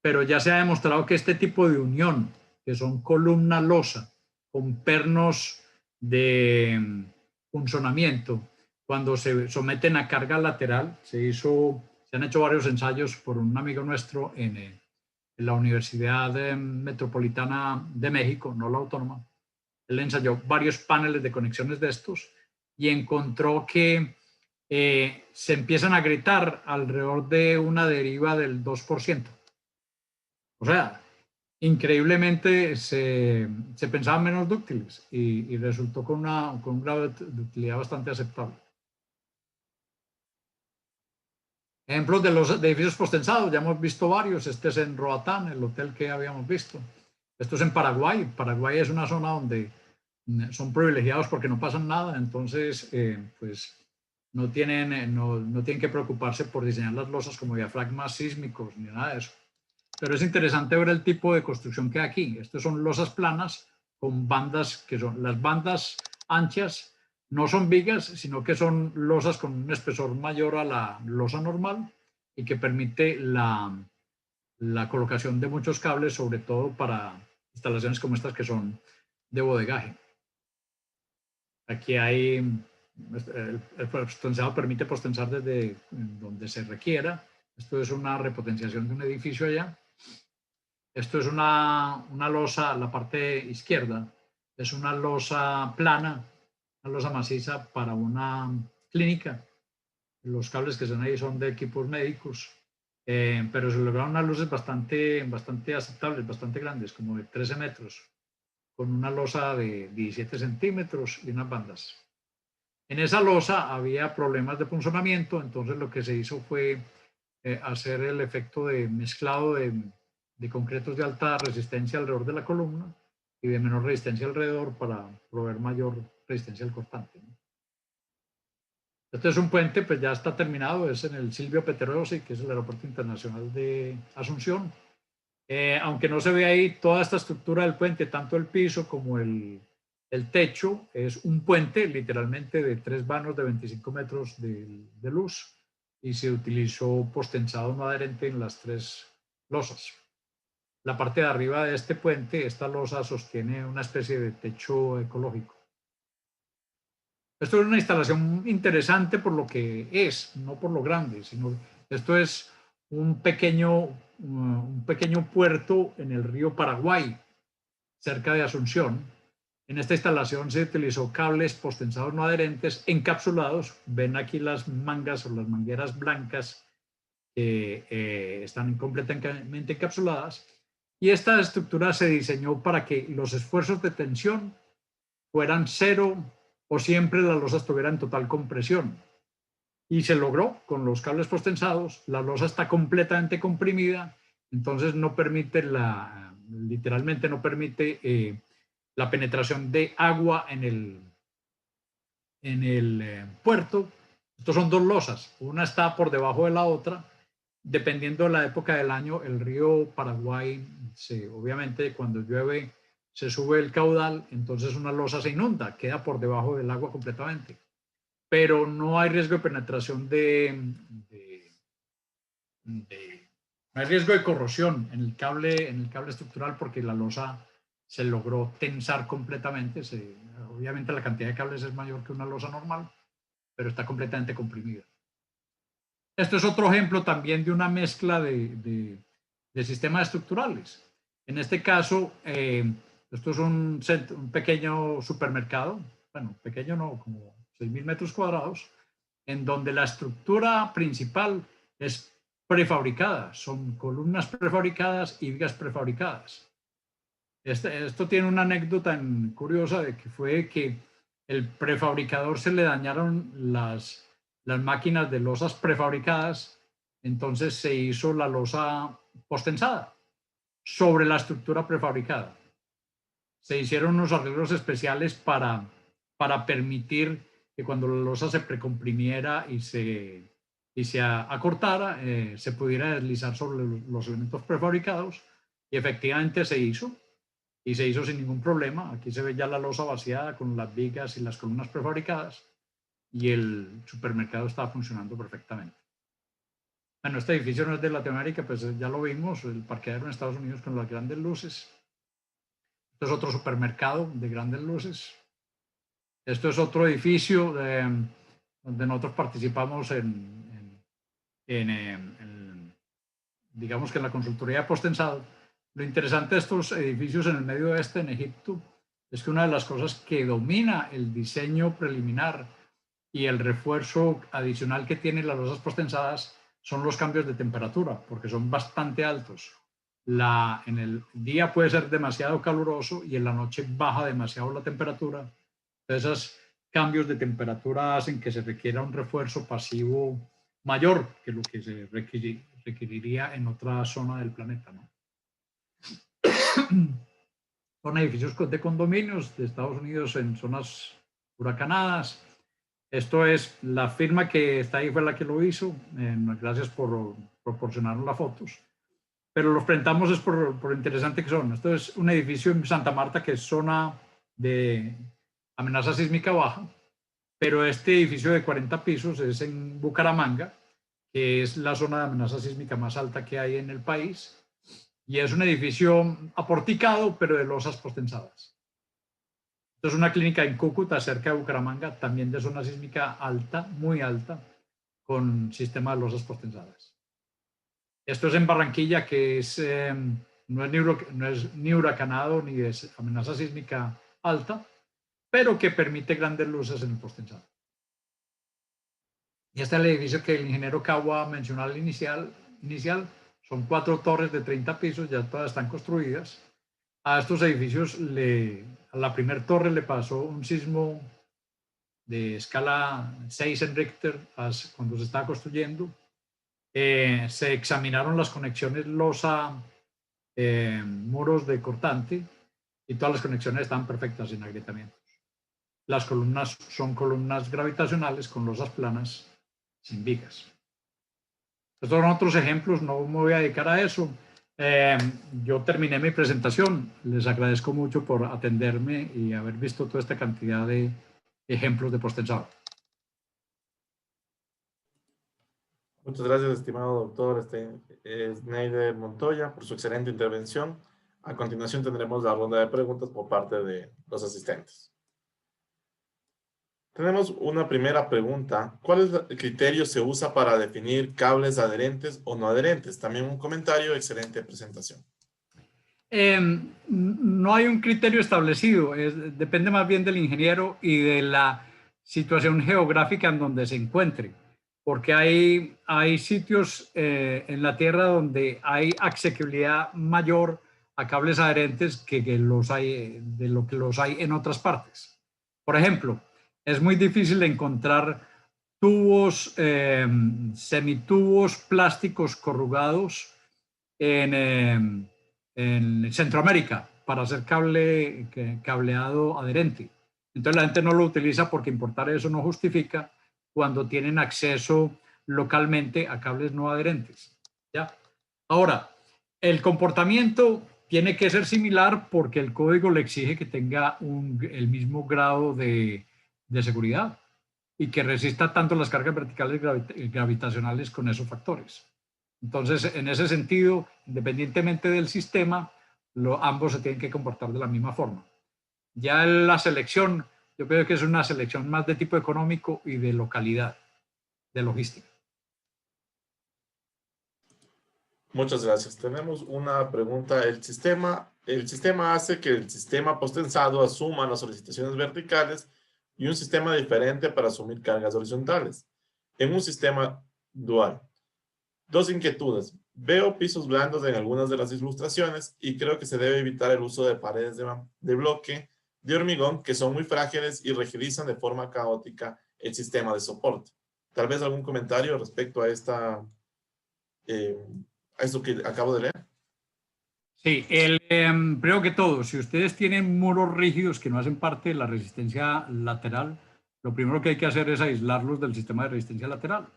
pero ya se ha demostrado que este tipo de unión, que son columna losa con pernos de punzonamiento, cuando se someten a carga lateral, se han hecho varios ensayos por un amigo nuestro en la Universidad Metropolitana de México, no la Autónoma. Él ensayó varios paneles de conexiones de estos y encontró que se empiezan a gritar alrededor de una deriva del 2%. O sea, increíblemente se pensaban menos dúctiles y resultó con un grado de utilidad bastante aceptable. Ejemplos de los edificios postensados, ya hemos visto varios. Este es en Roatán, el hotel que habíamos visto. Esto es en Paraguay. Paraguay es una zona donde son privilegiados porque no pasan nada, entonces pues no tienen que preocuparse por diseñar las losas como diafragmas sísmicos ni nada de eso. Pero es interesante ver el tipo de construcción que hay aquí. Estas son losas planas con bandas que son las bandas anchas. No son vigas, sino que son losas con un espesor mayor a la losa normal y que permite la colocación de muchos cables, sobre todo para instalaciones como estas que son de bodegaje. Aquí hay, el postensado permite postensar desde donde se requiera. Esto es una repotenciación de un edificio allá. Esto es una losa, la parte izquierda, es una losa plana, una losa maciza para una clínica. Los cables que están ahí son de equipos médicos, pero se lograron unas luces bastante aceptables, bastante grandes, como de 13 metros, con una losa de 17 centímetros y unas bandas. En esa losa había problemas de punzonamiento, entonces lo que se hizo fue hacer el efecto de mezclado de concretos de alta resistencia alrededor de la columna y de menor resistencia alrededor para proveer mayor resistencia al cortante, ¿no? Este es un puente, pues ya está terminado, es en el Silvio Pettirossi, que es el aeropuerto internacional de Asunción. Aunque no se ve ahí toda esta estructura del puente, tanto el piso como el techo, es un puente literalmente de 3 vanos de 25 metros de luz y se utilizó postensado no adherente en las 3 losas. La parte de arriba de este puente, esta losa sostiene una especie de techo ecológico. Esto es una instalación interesante por lo que es, no por lo grande, sino esto es un pequeño puerto en el río Paraguay, cerca de Asunción. En esta instalación se utilizó cables postensados no adherentes encapsulados. Ven aquí las mangas o las mangueras blancas que están completamente encapsuladas. Y esta estructura se diseñó para que los esfuerzos de tensión fueran cero o siempre la losa estuviera en total compresión. Y se logró con los cables postensados. La losa está completamente comprimida, entonces no permite literalmente no permite la penetración de agua en el puerto. Estos son 2 losas, una está por debajo de la otra. Dependiendo de la época del año, el río Paraguay, obviamente cuando llueve se sube el caudal, entonces una losa se inunda, queda por debajo del agua completamente. Pero no hay riesgo de penetración no hay riesgo de corrosión en el cable estructural porque la losa se logró tensar completamente. Obviamente la cantidad de cables es mayor que una losa normal, pero está completamente comprimida. Esto es otro ejemplo también de una mezcla de sistemas estructurales. En este caso, esto es un pequeño supermercado, bueno, pequeño no, como 6.000 metros cuadrados, en donde la estructura principal es prefabricada, son columnas prefabricadas y vigas prefabricadas. Esto tiene una anécdota curiosa de que fue que el prefabricador se le dañaron las máquinas de losas prefabricadas, entonces se hizo la losa postensada sobre la estructura prefabricada. Se hicieron unos arreglos especiales para permitir que cuando la losa se precomprimiera y se acortara, se pudiera deslizar sobre los elementos prefabricados, y efectivamente se hizo. Y se hizo sin ningún problema. Aquí se ve ya la losa vaciada con las vigas y las columnas prefabricadas y el supermercado estaba funcionando perfectamente. Bueno, este edificio no es de Latinoamérica, pues ya lo vimos, el parqueadero en Estados Unidos con las grandes luces. Esto es otro supermercado de grandes luces. Esto es otro edificio donde nosotros participamos digamos que en la consultoría de postensado. Lo interesante de estos edificios en el Medio Oeste, en Egipto, es que una de las cosas que domina el diseño preliminar y el refuerzo adicional que tienen las losas postensadas son los cambios de temperatura, porque son bastante altos. En el día puede ser demasiado caluroso y en la noche baja demasiado la temperatura. Entonces, esos cambios de temperatura hacen que se requiera un refuerzo pasivo mayor que lo que se requeriría en otra zona del planeta, ¿no? Son edificios de condominios de Estados Unidos en zonas huracanadas. Esto es, la firma que está ahí fue la que lo hizo. Gracias por proporcionarnos las fotos. Pero los presentamos es por lo interesante que son. Esto es un edificio en Santa Marta que es zona de amenaza sísmica baja, pero este edificio de 40 pisos es en Bucaramanga, que es la zona de amenaza sísmica más alta que hay en el país. Y es un edificio aporticado, pero de losas postensadas. Esto es una clínica en Cúcuta, cerca de Bucaramanga, también de zona sísmica alta, muy alta, con sistema de losas postensadas. Esto es en Barranquilla, que es no es ni huracanado ni de amenaza sísmica alta, pero que permite grandes luces en el postensado. Y este es el edificio que el ingeniero Cagua mencionó al inicial. Son 4 torres de 30 pisos, ya todas están construidas. A estos edificios, a la primera torre le pasó un sismo de escala 6 en Richter cuando se estaba construyendo. Se examinaron las conexiones losa, muros de cortante, y todas las conexiones estaban perfectas sin agrietamientos. Las columnas son columnas gravitacionales con losas planas sin vigas. Estos son otros ejemplos, no me voy a dedicar a eso. Yo terminé mi presentación. Les agradezco mucho por atenderme y haber visto toda esta cantidad de ejemplos de postensado. Muchas gracias, estimado doctor Schneider Montoya, por su excelente intervención. A continuación tendremos la ronda de preguntas por parte de los asistentes. Tenemos una primera pregunta. ¿Cuál criterio se usa para definir cables adherentes o no adherentes? También un comentario, excelente presentación. No hay un criterio establecido, depende más bien del ingeniero y de la situación geográfica en donde se encuentre, porque hay sitios en la Tierra donde hay asequibilidad mayor a cables adherentes que los hay, de lo que los hay en otras partes. Por ejemplo, es muy difícil encontrar tubos, semitubos plásticos corrugados en Centroamérica para hacer cableado adherente. Entonces la gente no lo utiliza porque importar eso no justifica cuando tienen acceso localmente a cables no adherentes. ¿Ya? Ahora, el comportamiento tiene que ser similar porque el código le exige que tenga el mismo grado de seguridad y que resista tanto las cargas verticales gravitacionales con esos factores. Entonces, en ese sentido, independientemente del sistema, ambos se tienen que comportar de la misma forma. Ya la selección, yo creo que es una selección más de tipo económico y de localidad, de logística. Muchas gracias. Tenemos una pregunta. El sistema hace que el sistema postensado asuma las solicitaciones verticales y un sistema diferente para asumir cargas horizontales. En un sistema dual. Dos inquietudes. Veo pisos blandos en algunas de las ilustraciones y creo que se debe evitar el uso de paredes de bloque de hormigón que son muy frágiles y rigidizan de forma caótica el sistema de soporte. Tal vez algún comentario respecto a esto que acabo de leer. Sí, primero que todo, si ustedes tienen muros rígidos que no hacen parte de la resistencia lateral, lo primero que hay que hacer es aislarlos del sistema de resistencia lateral.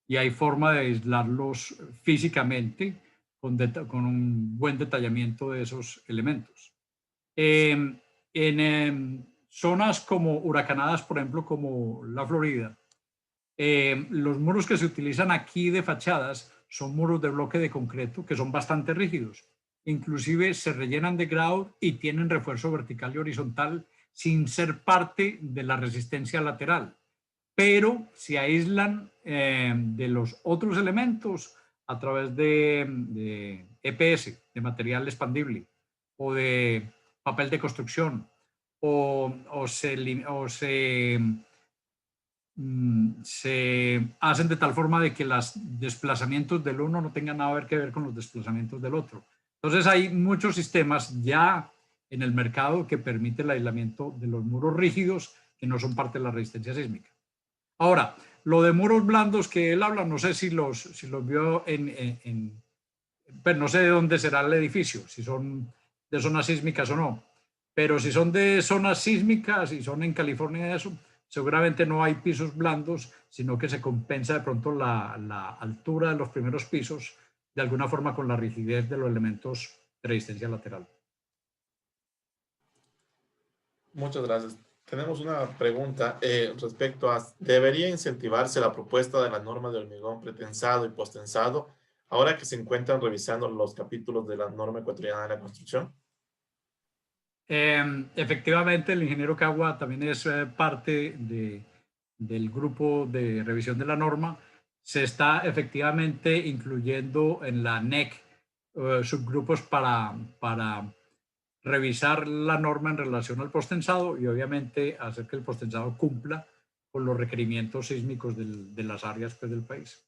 Y hay forma de aislarlos físicamente con un buen detallamiento de esos elementos. En zonas como huracanadas, por ejemplo, como la Florida, los muros que se utilizan aquí de fachadas son muros de bloque de concreto que son bastante rígidos. Inclusive se rellenan de grout y tienen refuerzo vertical y horizontal sin ser parte de la resistencia lateral, pero se aíslan de los otros elementos a través de EPS, de material expandible, o de papel de construcción, o se hacen de tal forma de que los desplazamientos del uno no tengan nada que ver con los desplazamientos del otro. Entonces hay muchos sistemas ya en el mercado que permiten el aislamiento de los muros rígidos que no son parte de la resistencia sísmica. Ahora, lo de muros blandos que él habla, no sé si los vio pero no sé de dónde será el edificio, si son de zonas sísmicas o no, pero si son de zonas sísmicas y son en California y eso, seguramente no hay pisos blandos, sino que se compensa de pronto la altura de los primeros pisos de alguna forma con la rigidez de los elementos de resistencia lateral. Muchas gracias. Tenemos una pregunta respecto a, ¿debería incentivarse la propuesta de la norma de hormigón pretensado y postensado ahora que se encuentran revisando los capítulos de la norma ecuatoriana de la construcción? Efectivamente, el ingeniero Cagua también es parte del grupo de revisión de la norma. Se está efectivamente incluyendo en la NEC subgrupos para revisar la norma en relación al postensado y obviamente hacer que el postensado cumpla con los requerimientos sísmicos de las áreas pues, del país.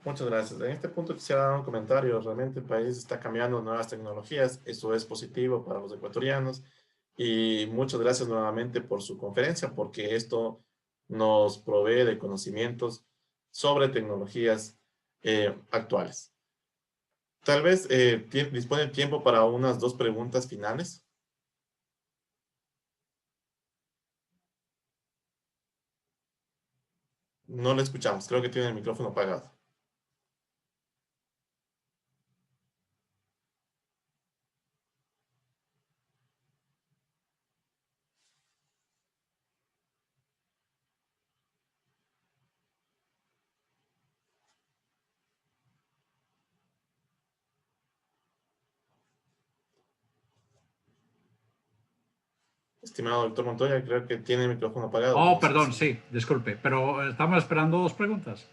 Muchas gracias. En este punto quisiera dar un comentario. Realmente el país está cambiando nuevas tecnologías. Eso es positivo para los ecuatorianos. Y muchas gracias nuevamente por su conferencia, porque esto nos provee de conocimientos sobre tecnologías actuales. Tal vez dispone tiempo para unas 2 preguntas finales. No le escuchamos. Creo que tiene el micrófono apagado. Estimado doctor Montoya, creo que tiene el micrófono apagado. Oh, perdón, sí, disculpe, pero estamos esperando 2 preguntas.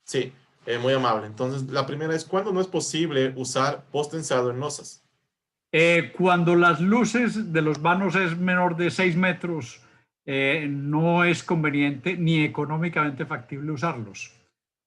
Sí, muy amable. Entonces, la primera es, ¿cuándo no es posible usar postensado en losas? Cuando las luces de los vanos es menor de 6 metros, no es conveniente ni económicamente factible usarlos,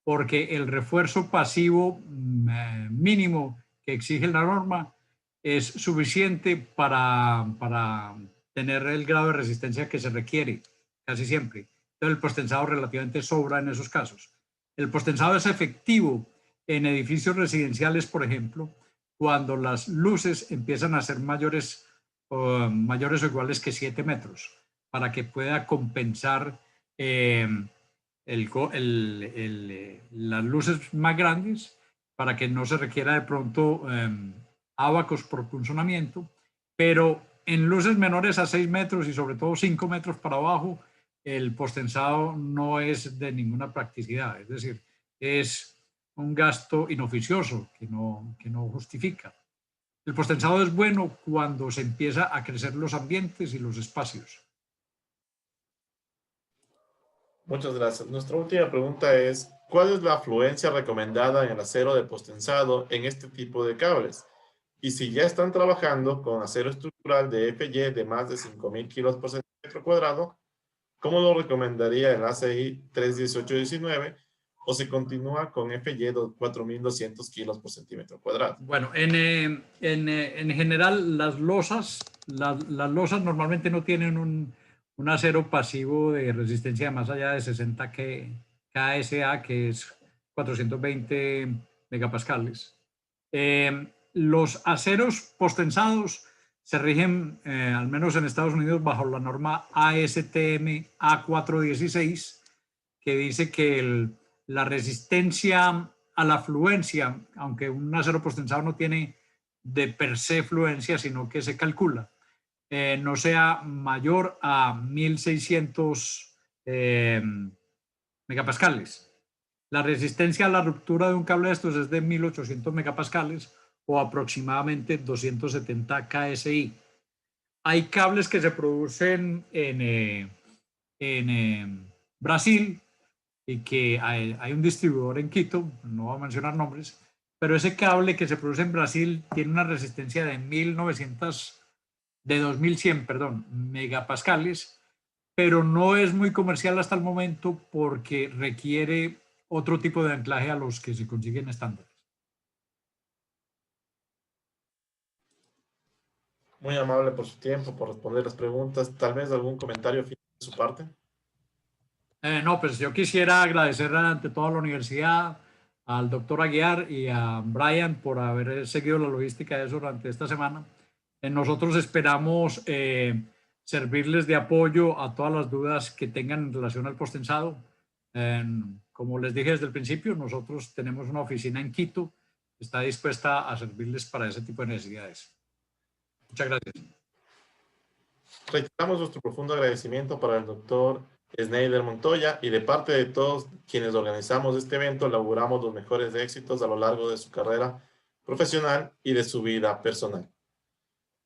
porque el refuerzo pasivo mínimo que exige la norma es suficiente para tener el grado de resistencia que se requiere casi siempre. Entonces el postensado relativamente sobra en esos casos. El postensado es efectivo en edificios residenciales, por ejemplo, cuando las luces empiezan a ser mayores o iguales que 7 metros, para que pueda compensar las luces más grandes, para que no se requiera de pronto ábacos por punzonamiento, pero en luces menores a 6 metros y sobre todo 5 metros para abajo, el postensado no es de ninguna practicidad, es decir, es un gasto inoficioso que no justifica. El postensado es bueno cuando se empieza a crecer los ambientes y los espacios. Muchas gracias. Nuestra última pregunta es, ¿cuál es la afluencia recomendada en el acero de postensado en este tipo de cables? Y si ya están trabajando con acero estructural de FY de más de 5.000 kilos por centímetro cuadrado, ¿cómo lo recomendaría el ACI 31819? O se continúa con FY 4.200 kilos por centímetro cuadrado. Bueno, en general las losas normalmente no tienen un acero pasivo de resistencia más allá de 60 KSA, que es 420 megapascales. Los aceros postensados se rigen, al menos en Estados Unidos, bajo la norma ASTM A416, que dice que la resistencia a la fluencia, aunque un acero postensado no tiene de per se fluencia, sino que se calcula, no sea mayor a 1600 megapascales. La resistencia a la ruptura de un cable de estos es de 1800 megapascales o aproximadamente 270 KSI. Hay cables que se producen en Brasil y que hay un distribuidor en Quito, no voy a mencionar nombres, pero ese cable que se produce en Brasil tiene una resistencia de 2100, perdón, megapascales, pero no es muy comercial hasta el momento porque requiere otro tipo de anclaje a los que se consiguen estándares. Muy amable por su tiempo, por responder las preguntas. Tal vez algún comentario final de su parte. No, pues yo quisiera agradecer ante toda la universidad, al doctor Aguiar y a Brian por haber seguido la logística de eso durante esta semana. Nosotros esperamos servirles de apoyo a todas las dudas que tengan en relación al postensado. Como les dije desde el principio, nosotros tenemos una oficina en Quito que está dispuesta a servirles para ese tipo de necesidades. Muchas gracias. Reiteramos nuestro profundo agradecimiento para el doctor Snyder Montoya y de parte de todos quienes organizamos este evento, le auguramos los mejores éxitos a lo largo de su carrera profesional y de su vida personal.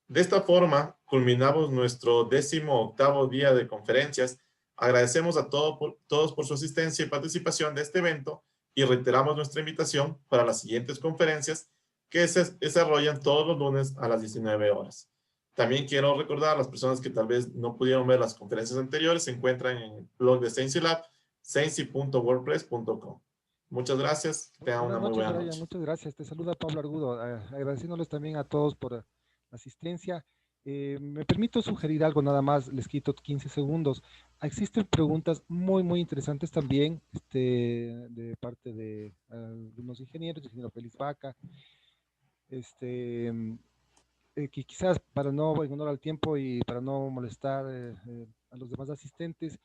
De esta forma, culminamos nuestro 18º día de conferencias. Agradecemos a todos por su asistencia y participación de este evento y reiteramos nuestra invitación para las siguientes conferencias que se desarrollan todos los lunes a las 19 horas. También quiero recordar a las personas que tal vez no pudieron ver las conferencias anteriores, se encuentran en el blog de Sensi Lab, sensi.wordpress.com. Muchas gracias, que tengan una muy buena Brian, noche. muchas gracias. Te saluda Pablo Argudo, agradeciéndoles también a todos por la asistencia. Me permito sugerir algo nada más, les quito 15 segundos. Existen preguntas muy interesantes también de parte de algunos ingenieros, ingeniero Félix Vaca, que quizás para no ignorar el tiempo y para no molestar a los demás asistentes,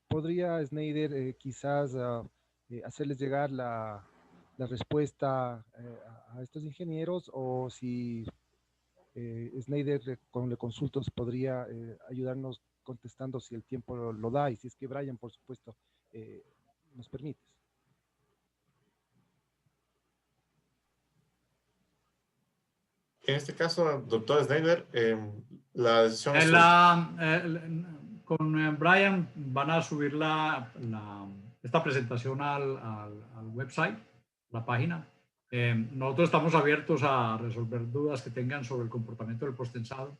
podría Schneider quizás hacerles llegar la respuesta a estos ingenieros, o si Schneider con le consultos podría ayudarnos contestando si el tiempo lo da, y si es que Brian, por supuesto, nos permite. En este caso, doctor Schneider, la decisión es con Brian van a subir esta presentación al website, la página. Nosotros estamos abiertos a resolver dudas que tengan sobre el comportamiento del postensado.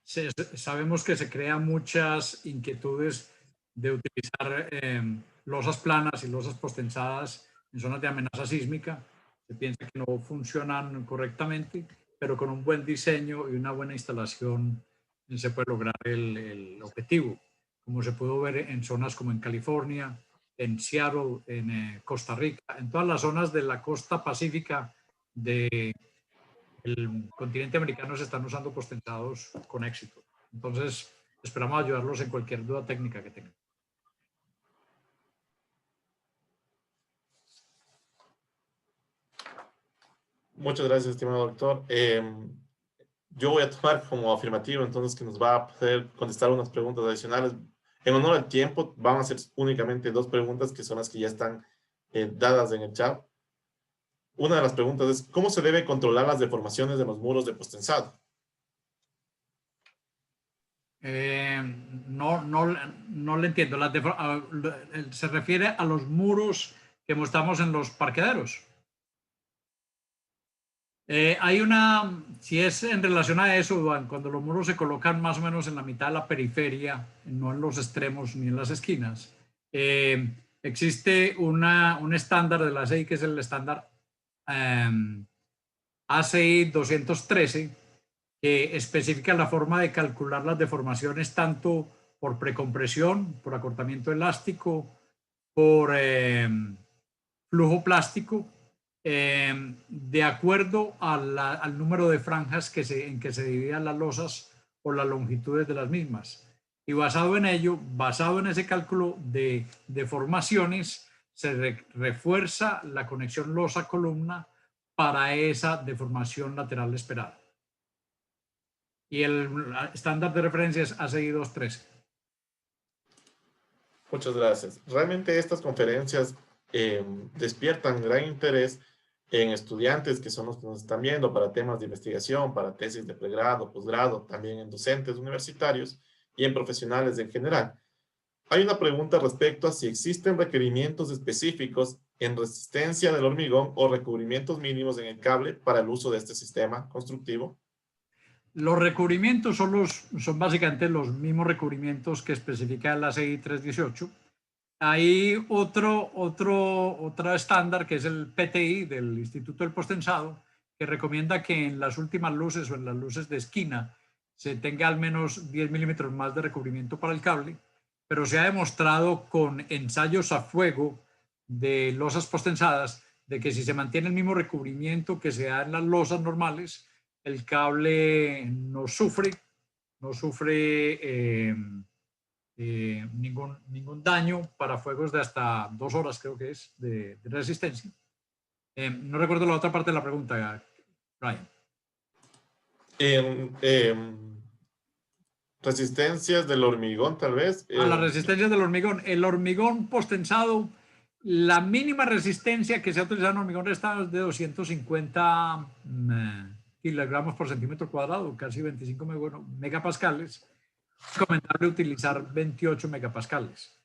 Sabemos que se crean muchas inquietudes de utilizar losas planas y losas postensadas en zonas de amenaza sísmica. Se piensa que no funcionan correctamente, pero con un buen diseño y una buena instalación se puede lograr el objetivo, como se pudo ver en zonas como en California, en Seattle, en Costa Rica, en todas las zonas de la costa pacífica del continente americano se están usando postensados con éxito. Entonces, esperamos ayudarlos en cualquier duda técnica que tengan. Muchas gracias, estimado doctor. Yo voy a tomar como afirmativo, entonces, que nos va a poder contestar unas preguntas adicionales. En honor al tiempo, van a ser únicamente 2 preguntas, que son las que ya están dadas en el chat. Una de las preguntas es, ¿cómo se debe controlar las deformaciones de los muros de postensado? No le entiendo. ¿Se refiere a los muros que mostramos en los parqueaderos? Si es en relación a eso, Duan, cuando los muros se colocan más o menos en la mitad de la periferia, no en los extremos ni en las esquinas, existe un estándar de la ASEI, que es el estándar ASEI 213, que especifica la forma de calcular las deformaciones tanto por precompresión, por acortamiento elástico, por flujo plástico, de acuerdo al número de franjas en que se dividan las losas o las longitudes de las mismas. Y basado en ello, basado en ese cálculo de deformaciones, se refuerza la conexión losa-columna para esa deformación lateral esperada. Y el estándar de referencia es ASEI 213. Muchas gracias. Realmente estas conferencias despiertan gran interés en estudiantes que son los que nos están viendo para temas de investigación, para tesis de pregrado, posgrado, también en docentes universitarios y en profesionales en general. Hay una pregunta respecto a si existen requerimientos específicos en resistencia del hormigón o recubrimientos mínimos en el cable para el uso de este sistema constructivo. Los recubrimientos son básicamente los mismos recubrimientos que especifica la ASEI 318. Hay otro estándar, que es el PTI del Instituto del Postensado, que recomienda que en las últimas luces o en las luces de esquina se tenga al menos 10 milímetros más de recubrimiento para el cable, pero se ha demostrado con ensayos a fuego de losas postensadas de que si se mantiene el mismo recubrimiento que se da en las losas normales, el cable no sufre ningún daño para fuegos de hasta 2 horas, creo que es, de resistencia. No recuerdo la otra parte de la pregunta, Brian. Resistencias del hormigón, tal vez. Las resistencias del hormigón. El hormigón postensado, la mínima resistencia que se ha utilizado en hormigón restado es de 250 kilogramos por centímetro cuadrado, casi 25 megapascales. Es recomendable utilizar 28 megapascales.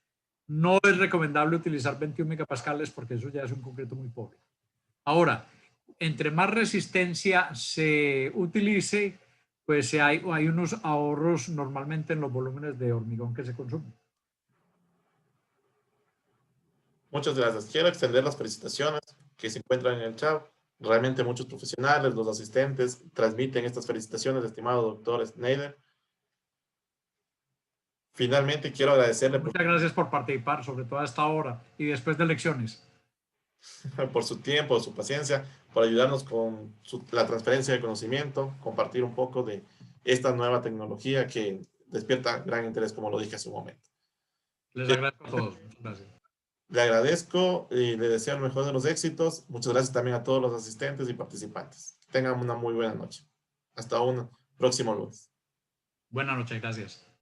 no es recomendable utilizar 21 megapascales porque eso ya es un concreto muy pobre. Ahora, entre más resistencia se utilice, pues hay unos ahorros normalmente en los volúmenes de hormigón que se consumen. Muchas gracias. Quiero extender las felicitaciones que se encuentran en el chat. Realmente muchos profesionales, los asistentes, transmiten estas felicitaciones, estimado doctor Schneider. Finalmente, quiero agradecerle Muchas gracias por participar, sobre todo a esta hora y después de elecciones. por su tiempo, su paciencia, por ayudarnos con la transferencia de conocimiento, compartir un poco de esta nueva tecnología que despierta gran interés, como lo dije hace un momento. Les agradezco a todos. Muchas gracias. Le agradezco y le deseo el mejor de los éxitos. Muchas gracias también a todos los asistentes y participantes. Tengan una muy buena noche. Hasta un próximo lunes. Buenas noches, gracias.